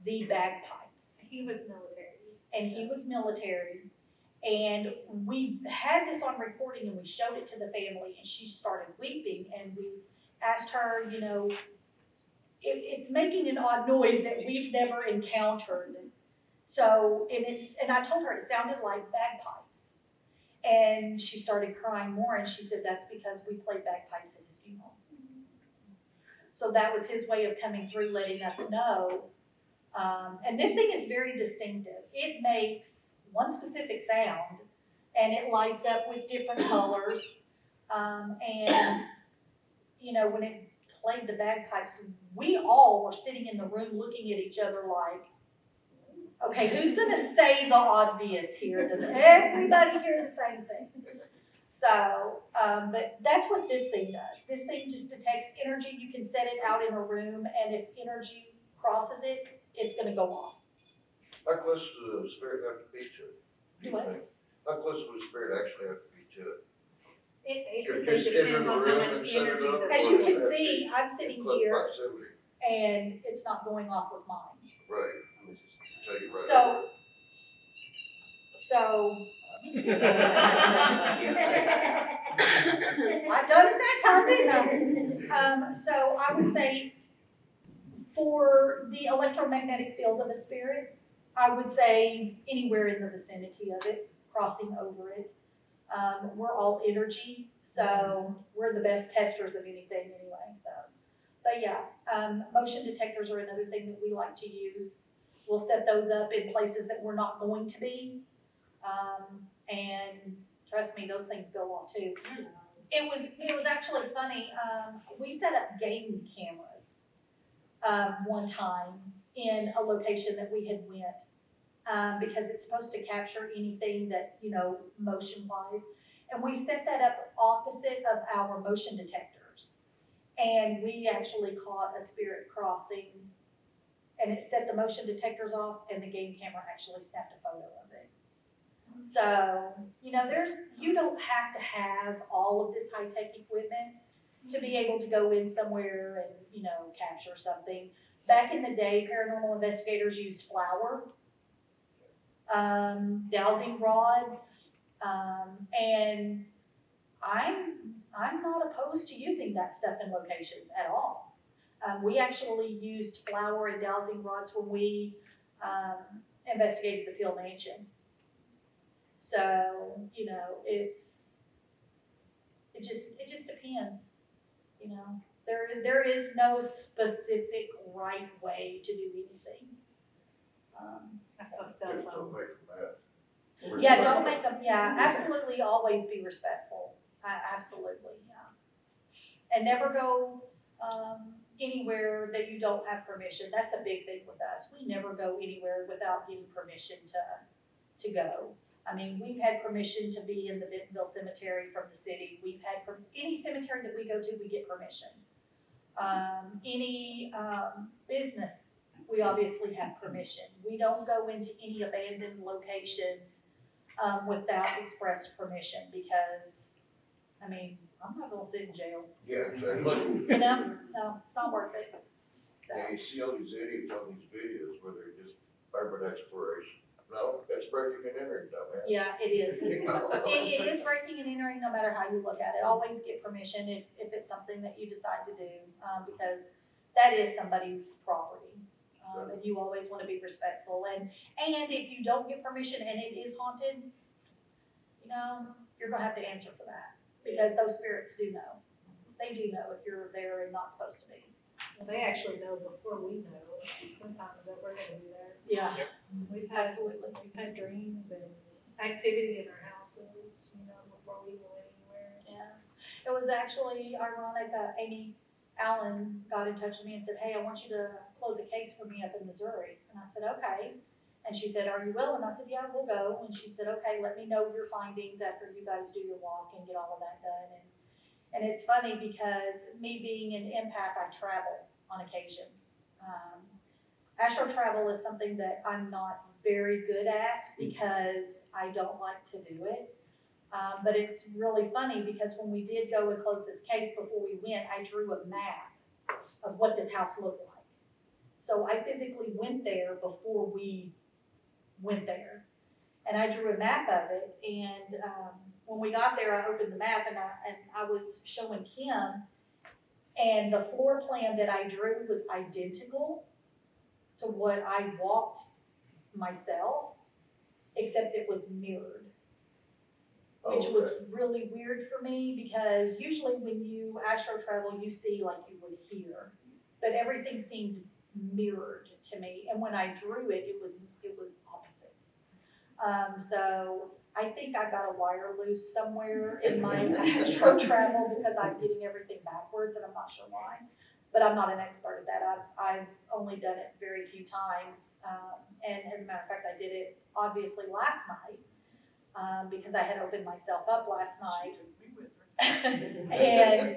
the bagpipes. He was military. And he was military. And we had this on recording and we showed it to the family, and she started weeping, and we asked her, you know, it's making an odd noise that we've never encountered. So, and I told her it sounded like bagpipes. And she started crying more, and she said that's because we played bagpipes at his funeral. So that was his way of coming through, letting us know. And this thing is very distinctive. It makes one specific sound, and it lights up with different colors. And, you know, when it played the bagpipes, we all were sitting in the room looking at each other like, okay, who's gonna say the obvious here? Does everybody hear the same thing? So, but that's what this thing does. This thing just detects energy. You can set it out in a room, and if energy crosses it, it's gonna go off. How close does the spirit have to be to it? Do what? How close would the spirit actually have to be to it? It Could basically just enter depends the on how room much and set it energy up, the. As you can see, I'm In sitting close here, proximity, and it's not going off with mine. right, let me just tell you right. So, I've done it that time, didn't I? So I would say for the electromagnetic field of a spirit, I would say anywhere in the vicinity of it, crossing over it. We're all energy, so we're the best testers of anything anyway, so. But yeah, motion detectors are another thing that we like to use. We'll set those up in places that we're not going to be. And trust me, those things go off too. It was actually funny. We set up game cameras one time in a location that we had went because it's supposed to capture anything that, you know, motion wise. And we set that up opposite of our motion detectors. And we actually caught a spirit crossing, and it set the motion detectors off, and the game camera actually snapped a photo of it. So, you know, you don't have to have all of this high-tech equipment to be able to go in somewhere and, you know, capture something. Back in the day, paranormal investigators used flour, dowsing rods, and I'm not opposed to using that stuff in locations at all. We actually used flour and dowsing rods when we investigated the Peel Mansion. So, you know, it just depends, you know. There is no specific right way to do anything. Just don't make them mad. Yeah, don't make them, yeah, absolutely always be respectful. Absolutely, yeah. And never go, anywhere that you don't have permission. That's a big thing with us. We never go anywhere without getting permission to go. I mean, we've had permission to be in the Bentonville Cemetery from the city. We've had, any cemetery that we go to, we get permission. Any business, we obviously have permission. We don't go into any abandoned locations without express permission because, I mean, I'm not gonna sit in jail. Yeah, exactly. You know, no, it's not worth it. So, Yeah, you see all these idiots on these videos where they're just urban exploration. No, that's breaking and entering, dumbass. yeah, it is. It is breaking and entering no matter how you look at it. Always get permission if it's something that you decide to do, because that is somebody's property. And you always wanna be respectful. And if you don't get permission and it is haunted, you know, you're gonna have to answer for that. Because those spirits do know. They do know if you're there and not supposed to be. Well, they actually know before we know sometimes that we're gonna be there. Yeah, We've had, absolutely. we've had dreams and activity in our houses, you know, before we go anywhere. Yeah. It was actually ironic, Amy Allen got in touch with me and said, hey, I want you to close a case for me up in Missouri. And I said, okay. And she said, are you willing? I said, yeah, we'll go. And she said, okay, let me know your findings after you guys do your walk and get all of that done. And it's funny because me being an empath, I travel on occasion. Astral travel is something that I'm not very good at because I don't like to do it. But it's really funny because when we did go and close this case before we went, I drew a map of what this house looked like. So I physically went there before we went there. And I drew a map of it, and when we got there, I opened the map and I was showing Kim, and the floor plan that I drew was identical to what I walked myself, except it was mirrored. Which was really weird for me because usually when you astral travel, you see like you would hear, but everything seemed mirrored to me. And when I drew it, it was opposite. So I think I got a wire loose somewhere in my astral travel because I'm getting everything backwards and I'm not sure why. But I'm not an expert at that. I've only done it very few times. And as a matter of fact, I did it obviously last night. Because I had opened myself up last night. And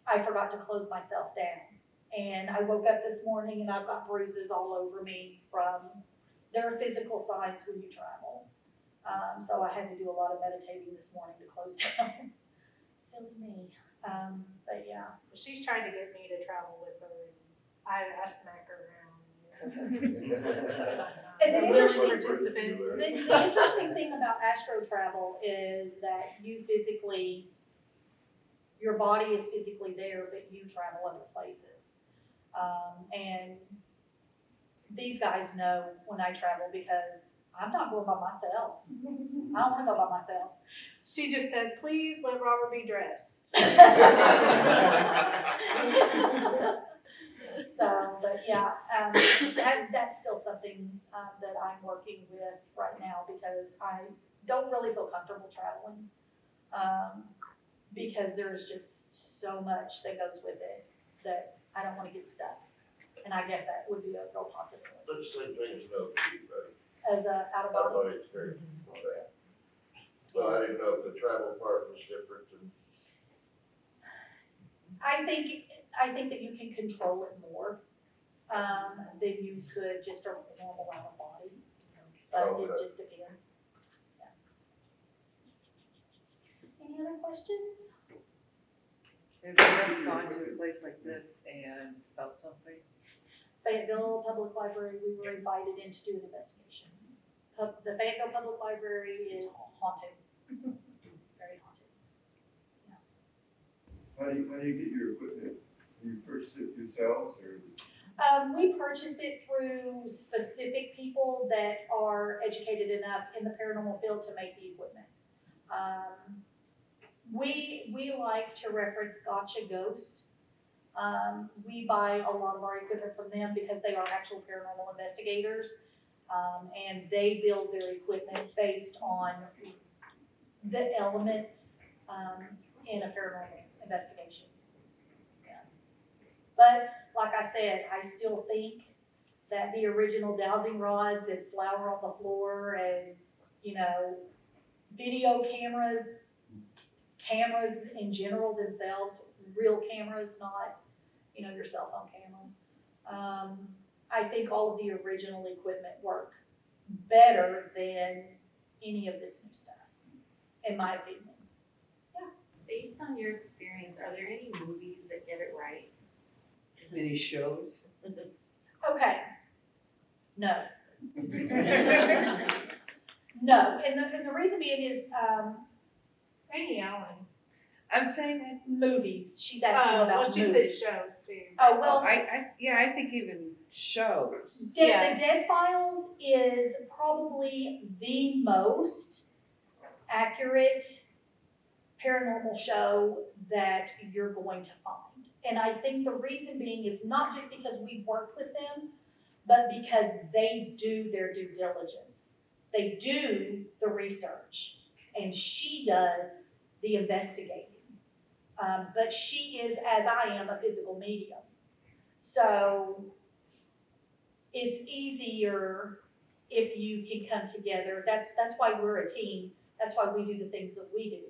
I forgot to close myself down. And I woke up this morning and I've got bruises all over me from, there are physical signs when you travel. So I had to do a lot of meditating this morning to close down. Silly me. But yeah. She's trying to get me to travel with her, and I smack her around. And the interesting, participant. the interesting thing about astro travel is that you physically, your body is physically there, but you travel other places. And these guys know when I travel because I'm not going by myself. I don't want to go by myself. She just says, please let Robert be dressed. So, but yeah, that's still something that I'm working with right now because I don't really feel comfortable traveling because there's just so much that goes with it that I don't want to get stuck. And I guess that would be a real possibility. Let's say things no key, right? As a out of body. Out of body experience. Okay. So I didn't know if the travel part was different than. I think that you can control it more than you could just a normal out of body, but it just depends. Yeah. Any other questions? Have you ever gone to a place like this and felt something? Fayetteville Public Library, we were invited in to do an investigation. The Fayetteville Public Library is haunted, very haunted. How do you get your equipment? Do you purchase it yourselves or? We purchase it through specific people that are educated enough in the paranormal field to make the equipment. We like to reference Gotcha Ghost. We buy a lot of our equipment from them because they are actual paranormal investigators. And they build their equipment based on the elements in a paranormal investigation. But like I said, I still think that the original dowsing rods and flour on the floor and, you know, video cameras in general themselves, real cameras, not, you know, your cell phone camera. I think all of the original equipment work better than any of this new stuff, in my opinion. Based on your experience, are there any movies that get it right? Many shows. Okay. No. No, and the reason being is, Randy Allen. I'm saying, movies, she's asking about Well, movies. she said shows too. Oh, well, I think even shows. The Dead Files is probably the most accurate paranormal show that you're going to find. And I think the reason being is not just because we've worked with them, but because they do their due diligence. They do the research, and she does the investigating. But she is, as I am, a physical medium. So it's easier if you can come together. That's why we're a team. That's why we do the things that we do.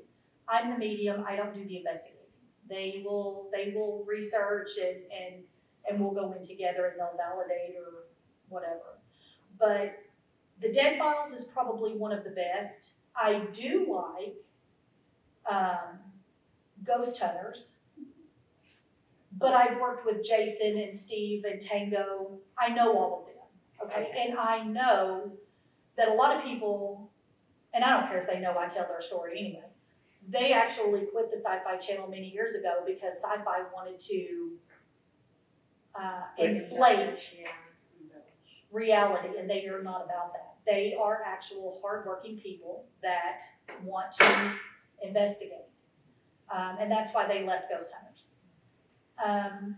I'm the medium, I don't do the investigating. They will research and we'll go in together and they'll validate or whatever. But the Dead Files is probably one of the best. I do like Ghost Hunters, but I've worked with Jason and Steve and Tango. I know all of them, okay? And I know that a lot of people, and I don't care if they know I tell their story anyway, they actually quit the Sci-Fi Channel many years ago because Sci-Fi wanted to inflate reality, and they are not about that. They are actual hardworking people that want to investigate. And that's why they left Ghost Hunters.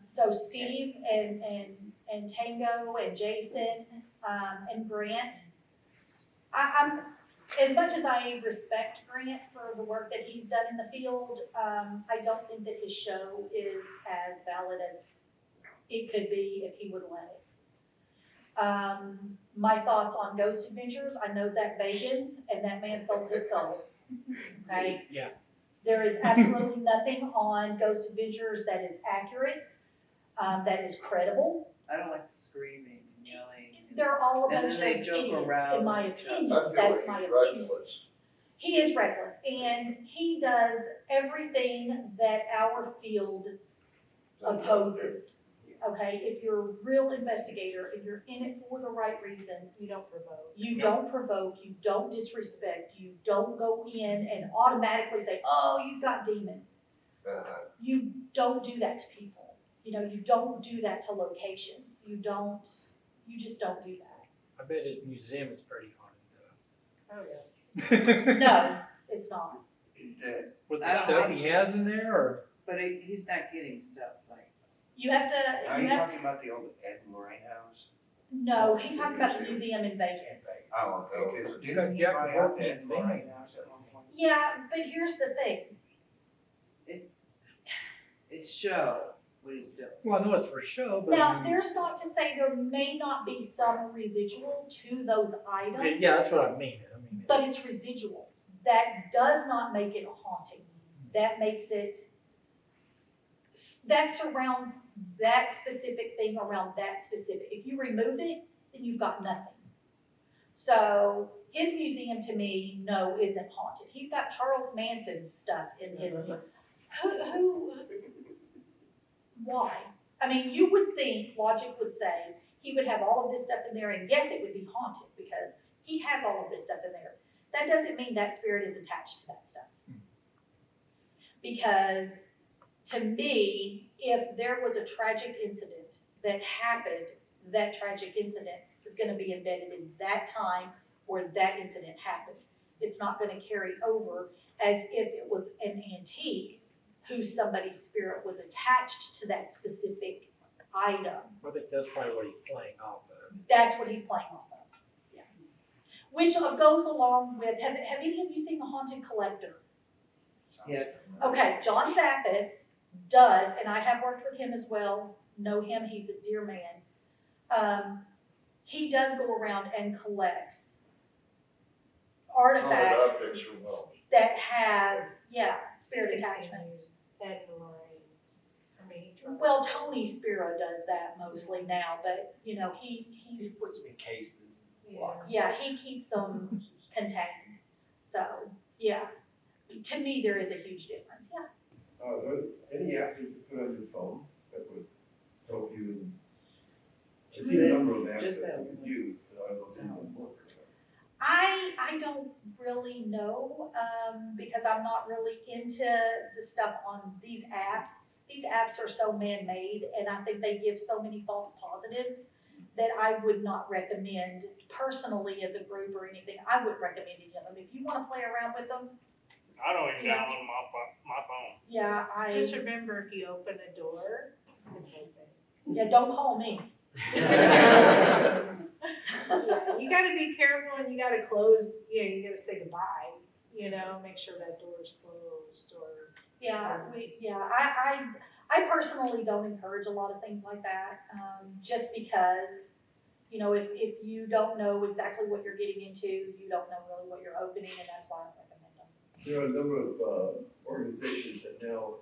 So Steve and Tango and Jason and Grant, I'm as much as I respect Grant for the work that he's done in the field, I don't think that his show is as valid as it could be if he would let it. My thoughts on Ghost Adventures, I know Zach Bagans, and that man sold his soul, okay? Yeah. There is absolutely nothing on Ghost Adventures that is accurate, that is credible. I don't like screaming and yelling. They're all a And bunch of then they joke idiots, around in my and joke. opinion. I feel That's like my he's opinion. reckless. He is reckless, and he does everything that our field opposes. Okay, if you're a real investigator, if you're in it for the right reasons, You don't provoke. you don't provoke, you don't disrespect, you don't go in and automatically say, oh, you've got demons. You don't do that to people. You know, you don't do that to locations. You just don't do that. I bet his museum is pretty haunted Oh, yeah. No, it's not. though. With I the don't stuff like he has in there, or? But he's not getting stuff like. You have to, Are you talking about the old NWA house? no, he's talking about the museum in Vegas. Oh, okay, so It's didn't got he Jack buy out the Horton's NWA thing. house at one point? Yeah, but here's the thing. It's show what he's doing. Well, I know it's for show, but. Now, there's not to say there may not be some residual to those items. Yeah, that's what I mean. But it's residual. That does not make it haunting. That makes it, that surrounds that specific thing around that specific. If you remove it, then you've got nothing. So his museum to me, no, isn't haunted. He's got Charles Manson's stuff in his, why? I mean, you would think, logic would say, he would have all of this stuff in there, and yes, it would be haunted because he has all of this stuff in there. That doesn't mean that spirit is attached to that stuff. Because to me, if there was a tragic incident that happened, that tragic incident is going to be embedded in that time where that incident happened. It's not going to carry over as if it was an antique whose somebody's spirit was attached to that specific item. I think that's probably what he's playing off of. That's what he's playing off of. Yeah. Which goes along with, have any of you seen The Haunted Collector? Yes. Okay, John Zaffis does, and I have worked with him as well, know him, he's a dear man. He does go around and collects artifacts Objects from homes. that have, spirit attachment. Well, Tony Spiro does that mostly now, but, you know, He he's, puts them in cases and locks them. yeah, he keeps them contained. So, yeah, to me, there is a huge difference, yeah. Are there any apps you could put on your phone that would help you? I've seen a number of apps Just that that you could one. use, so I don't know if they work. I don't really know, because I'm not really into the stuff on these apps. These apps are so man-made, and I think they give so many false positives that I would not recommend personally as a group or anything. I wouldn't recommend any of them. If you wanna play around with them, I don't even download my phone. yeah, Just remember, if you open a door, it's open. yeah, don't call me. Yeah, you gotta be careful and you gotta close, you gotta say goodbye, make sure that door's closed or. I personally don't encourage a lot of things like that, just because, if you don't know exactly what you're getting into, you don't know really what you're opening, and that's why I recommend them. There are a number of organizations that now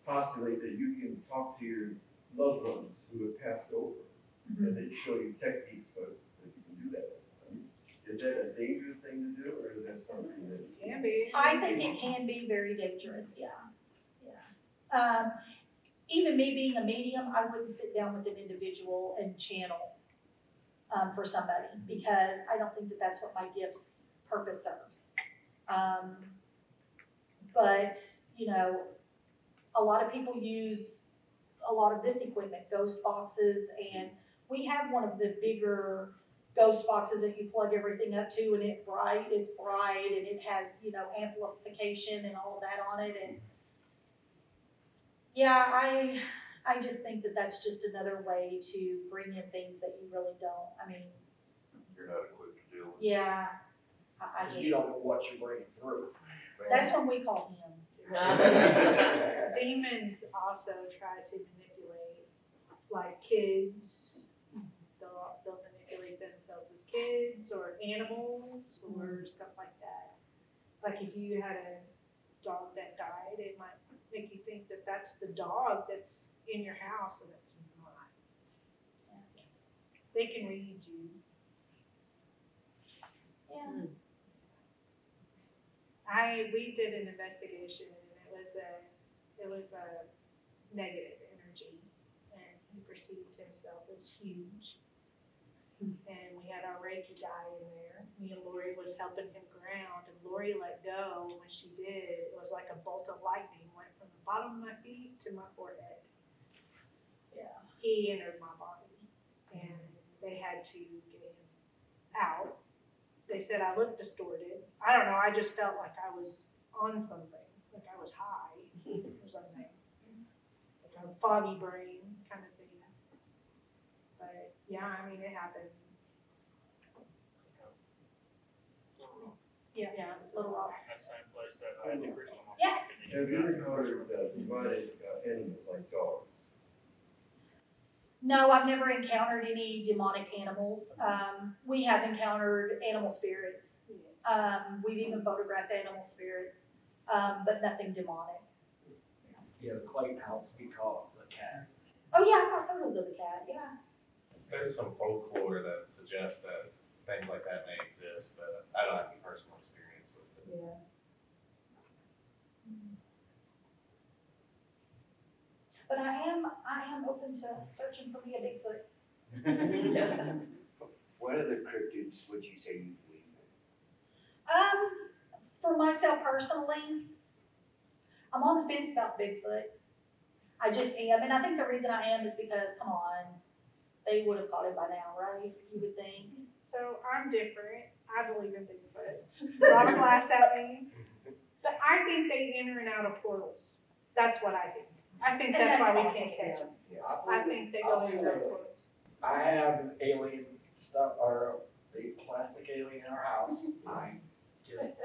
postulate that you can talk to your loved ones who have passed over, and they show you techniques that you can do that. I mean, is that a dangerous thing to do, or is that something that? Can be. I think it can be very dangerous, yeah. Even me being a medium, I wouldn't sit down with an individual and channel for somebody, because I don't think that that's what my gift's purpose serves. But, a lot of people use a lot of this equipment, ghost boxes, and we have one of the bigger ghost boxes that you plug everything up to, and it's bright, and it has, amplification and all of that on it, and yeah, I just think that that's just another way to bring in things that you really don't, You're not equipped to deal with. yeah, I just. You don't know what you're bringing through. That's when we call him. Demons also try to manipulate, like kids. They'll manipulate themselves as kids or animals or stuff like that. Like if you had a dog that died, it might make you think that that's the dog that's in your house, and it's not. They can read you. Yeah. We did an investigation, and it was a negative energy, and he perceived himself as huge. And we had our Reiki guy in there. Me and Lori was helping him ground, and Lori let go. When she did, it was like a bolt of lightning went from the bottom of my feet to my forehead. Yeah. He entered my body, and they had to get him out. They said I looked distorted. I don't know, I just felt like I was on something, like I was high or something. Like a foggy brain kind of thing. But yeah, it happens. Yeah, it's a little off. That same place that I had the crystal in my Yeah. pocket. Have you encountered demonic animals like dogs? No, I've never encountered any demonic animals. We have encountered animal spirits. We've even photographed animal spirits, but nothing demonic. Yeah, the Clayton house, we call it the cat. Oh yeah, I've got photos of the cat, yeah. There's some folklore that suggests that things like that may exist, but I don't have any personal experience with it. Yeah. But I am open to searching for me a Bigfoot. What other cryptids would you say you believe in? For myself personally, I'm on the fence about Bigfoot. I just am, and I think the reason I am is because, come on, they would have caught it by now, right? You would think. So I'm different. I believe in Bigfoot. Robert laughs at me. But I think they enter and out of portals. That's what I think. I think And that's why we that's can't catch them. Yeah, I think they go in and out of portals. I have alien stuff, or a big plastic alien in our house. I just,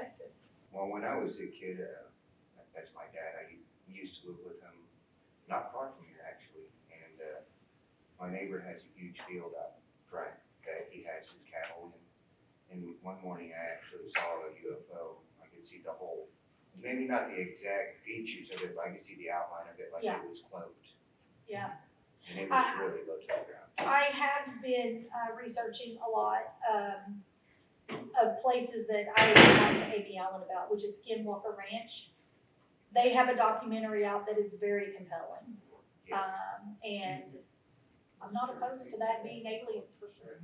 Well, when I was a kid, that's my dad, I used to live with him, not far from here actually, and, my neighbor has a huge field out front that he has his cattle in. And one morning I actually saw a UFO. I could see the whole, maybe not the exact features of it, but I could see the outline of it like Yeah. it was cloaked. Yeah. And it was really low to the ground. I have been researching a lot of places that I talked to Amy Allen about, which is Skinwalker Ranch. They have a documentary out that is very compelling. And I'm not opposed to that being aliens for sure.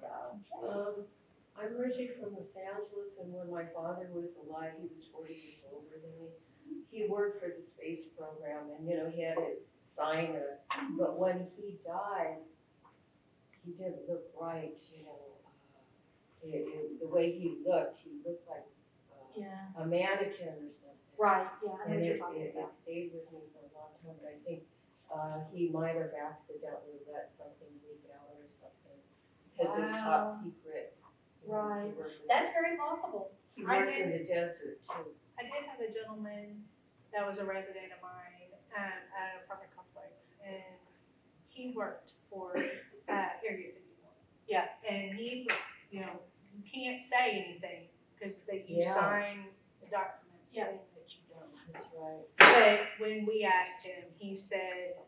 So, I'm originally from Los Angeles, and when my father was alive, he was 40 years older than me. He worked for the space program, and, he had to sign but when he died, he didn't look right, the way he looked like yeah. a mannequin or something. Right, yeah, I know And what you're it talking about. stayed with me for a long time, but I think, he might have accidentally let something leak out or something, because it's top Wow. secret. Right. That's very possible. He worked in the desert too. I did have a gentleman that was a resident of mine at an apartment complex, and he worked for Area 51. Yeah. And he, you can't say anything because you Yeah. sign the documents Yeah. saying that you don't. That's right. But when we asked him, he said,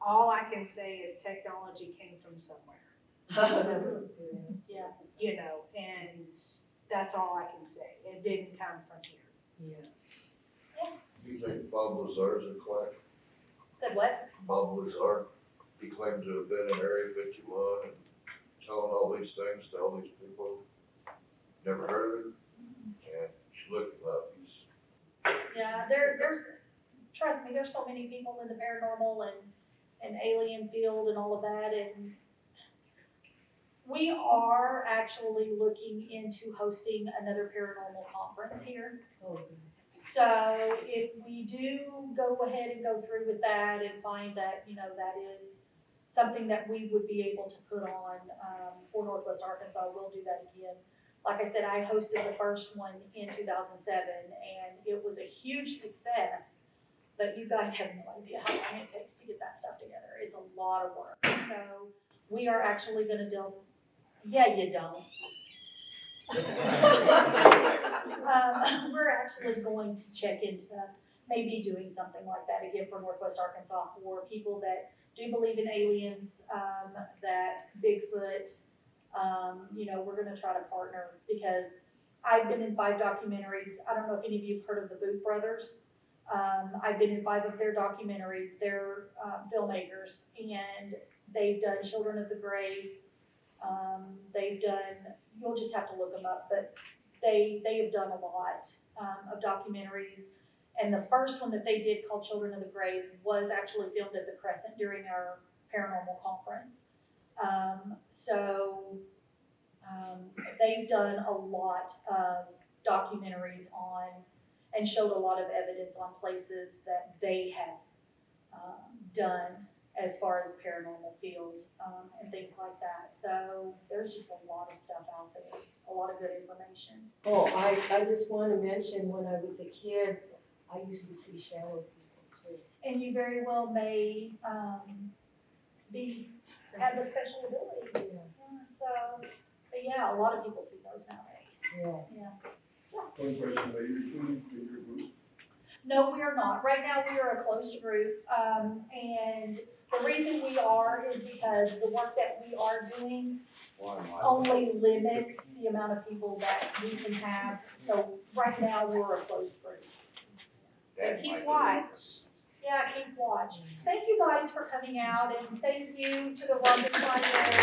all I can say is technology came from somewhere. Yeah. And that's all I can say. It didn't come from here. Yeah. You think Bob Lazar's a claim? Said what? Bob Lazar, he claimed to have been in Area 51 and telling all these things to all these people. Never heard of him? Yeah, you should look him up. Yeah, there's, trust me, there's so many people in the paranormal and alien field and all of that, and we are actually looking into hosting another paranormal conference here. Oh, So if we do go ahead and go through with that and find that, that is something that we would be able to put on for Northwest Arkansas, we'll do that again. Like I said, I hosted the first one in 2007, and it was a huge success, but you guys have no idea how long it takes to get that stuff together. It's a lot of work. So we are actually gonna delve, yeah, you don't. We're actually going to check into maybe doing something like that again for Northwest Arkansas for people that do believe in aliens, that Bigfoot, we're gonna try to partner because I've been in 5 documentaries. I don't know if any of you have heard of the Booth Brothers. I've been in 5 of their documentaries. They're filmmakers, and they've done Children of the Grave. They've done, you'll just have to look them up, but they have done a lot of documentaries. And the first one that they did called Children of the Grave was actually filmed at the Crescent during our paranormal conference. They've done a lot of documentaries on and showed a lot of evidence on places that they have done as far as paranormal field and things like that. So there's just a lot of stuff out there, a lot of good information. Oh, I just want to mention when I was a kid, I used to see shadow people too. And you very well may have a special ability. Yeah. But yeah, a lot of people see those nowadays. Yeah. One question, are you recruiting for your group? No, we are not. Right now, we are a closed group, and the reason we are is because the work that we are doing only limits the amount of people that we can have. So right now, we're a closed group. But keep watch. Yeah, keep watch. Thank you guys for coming out, and thank you to the Rogers Library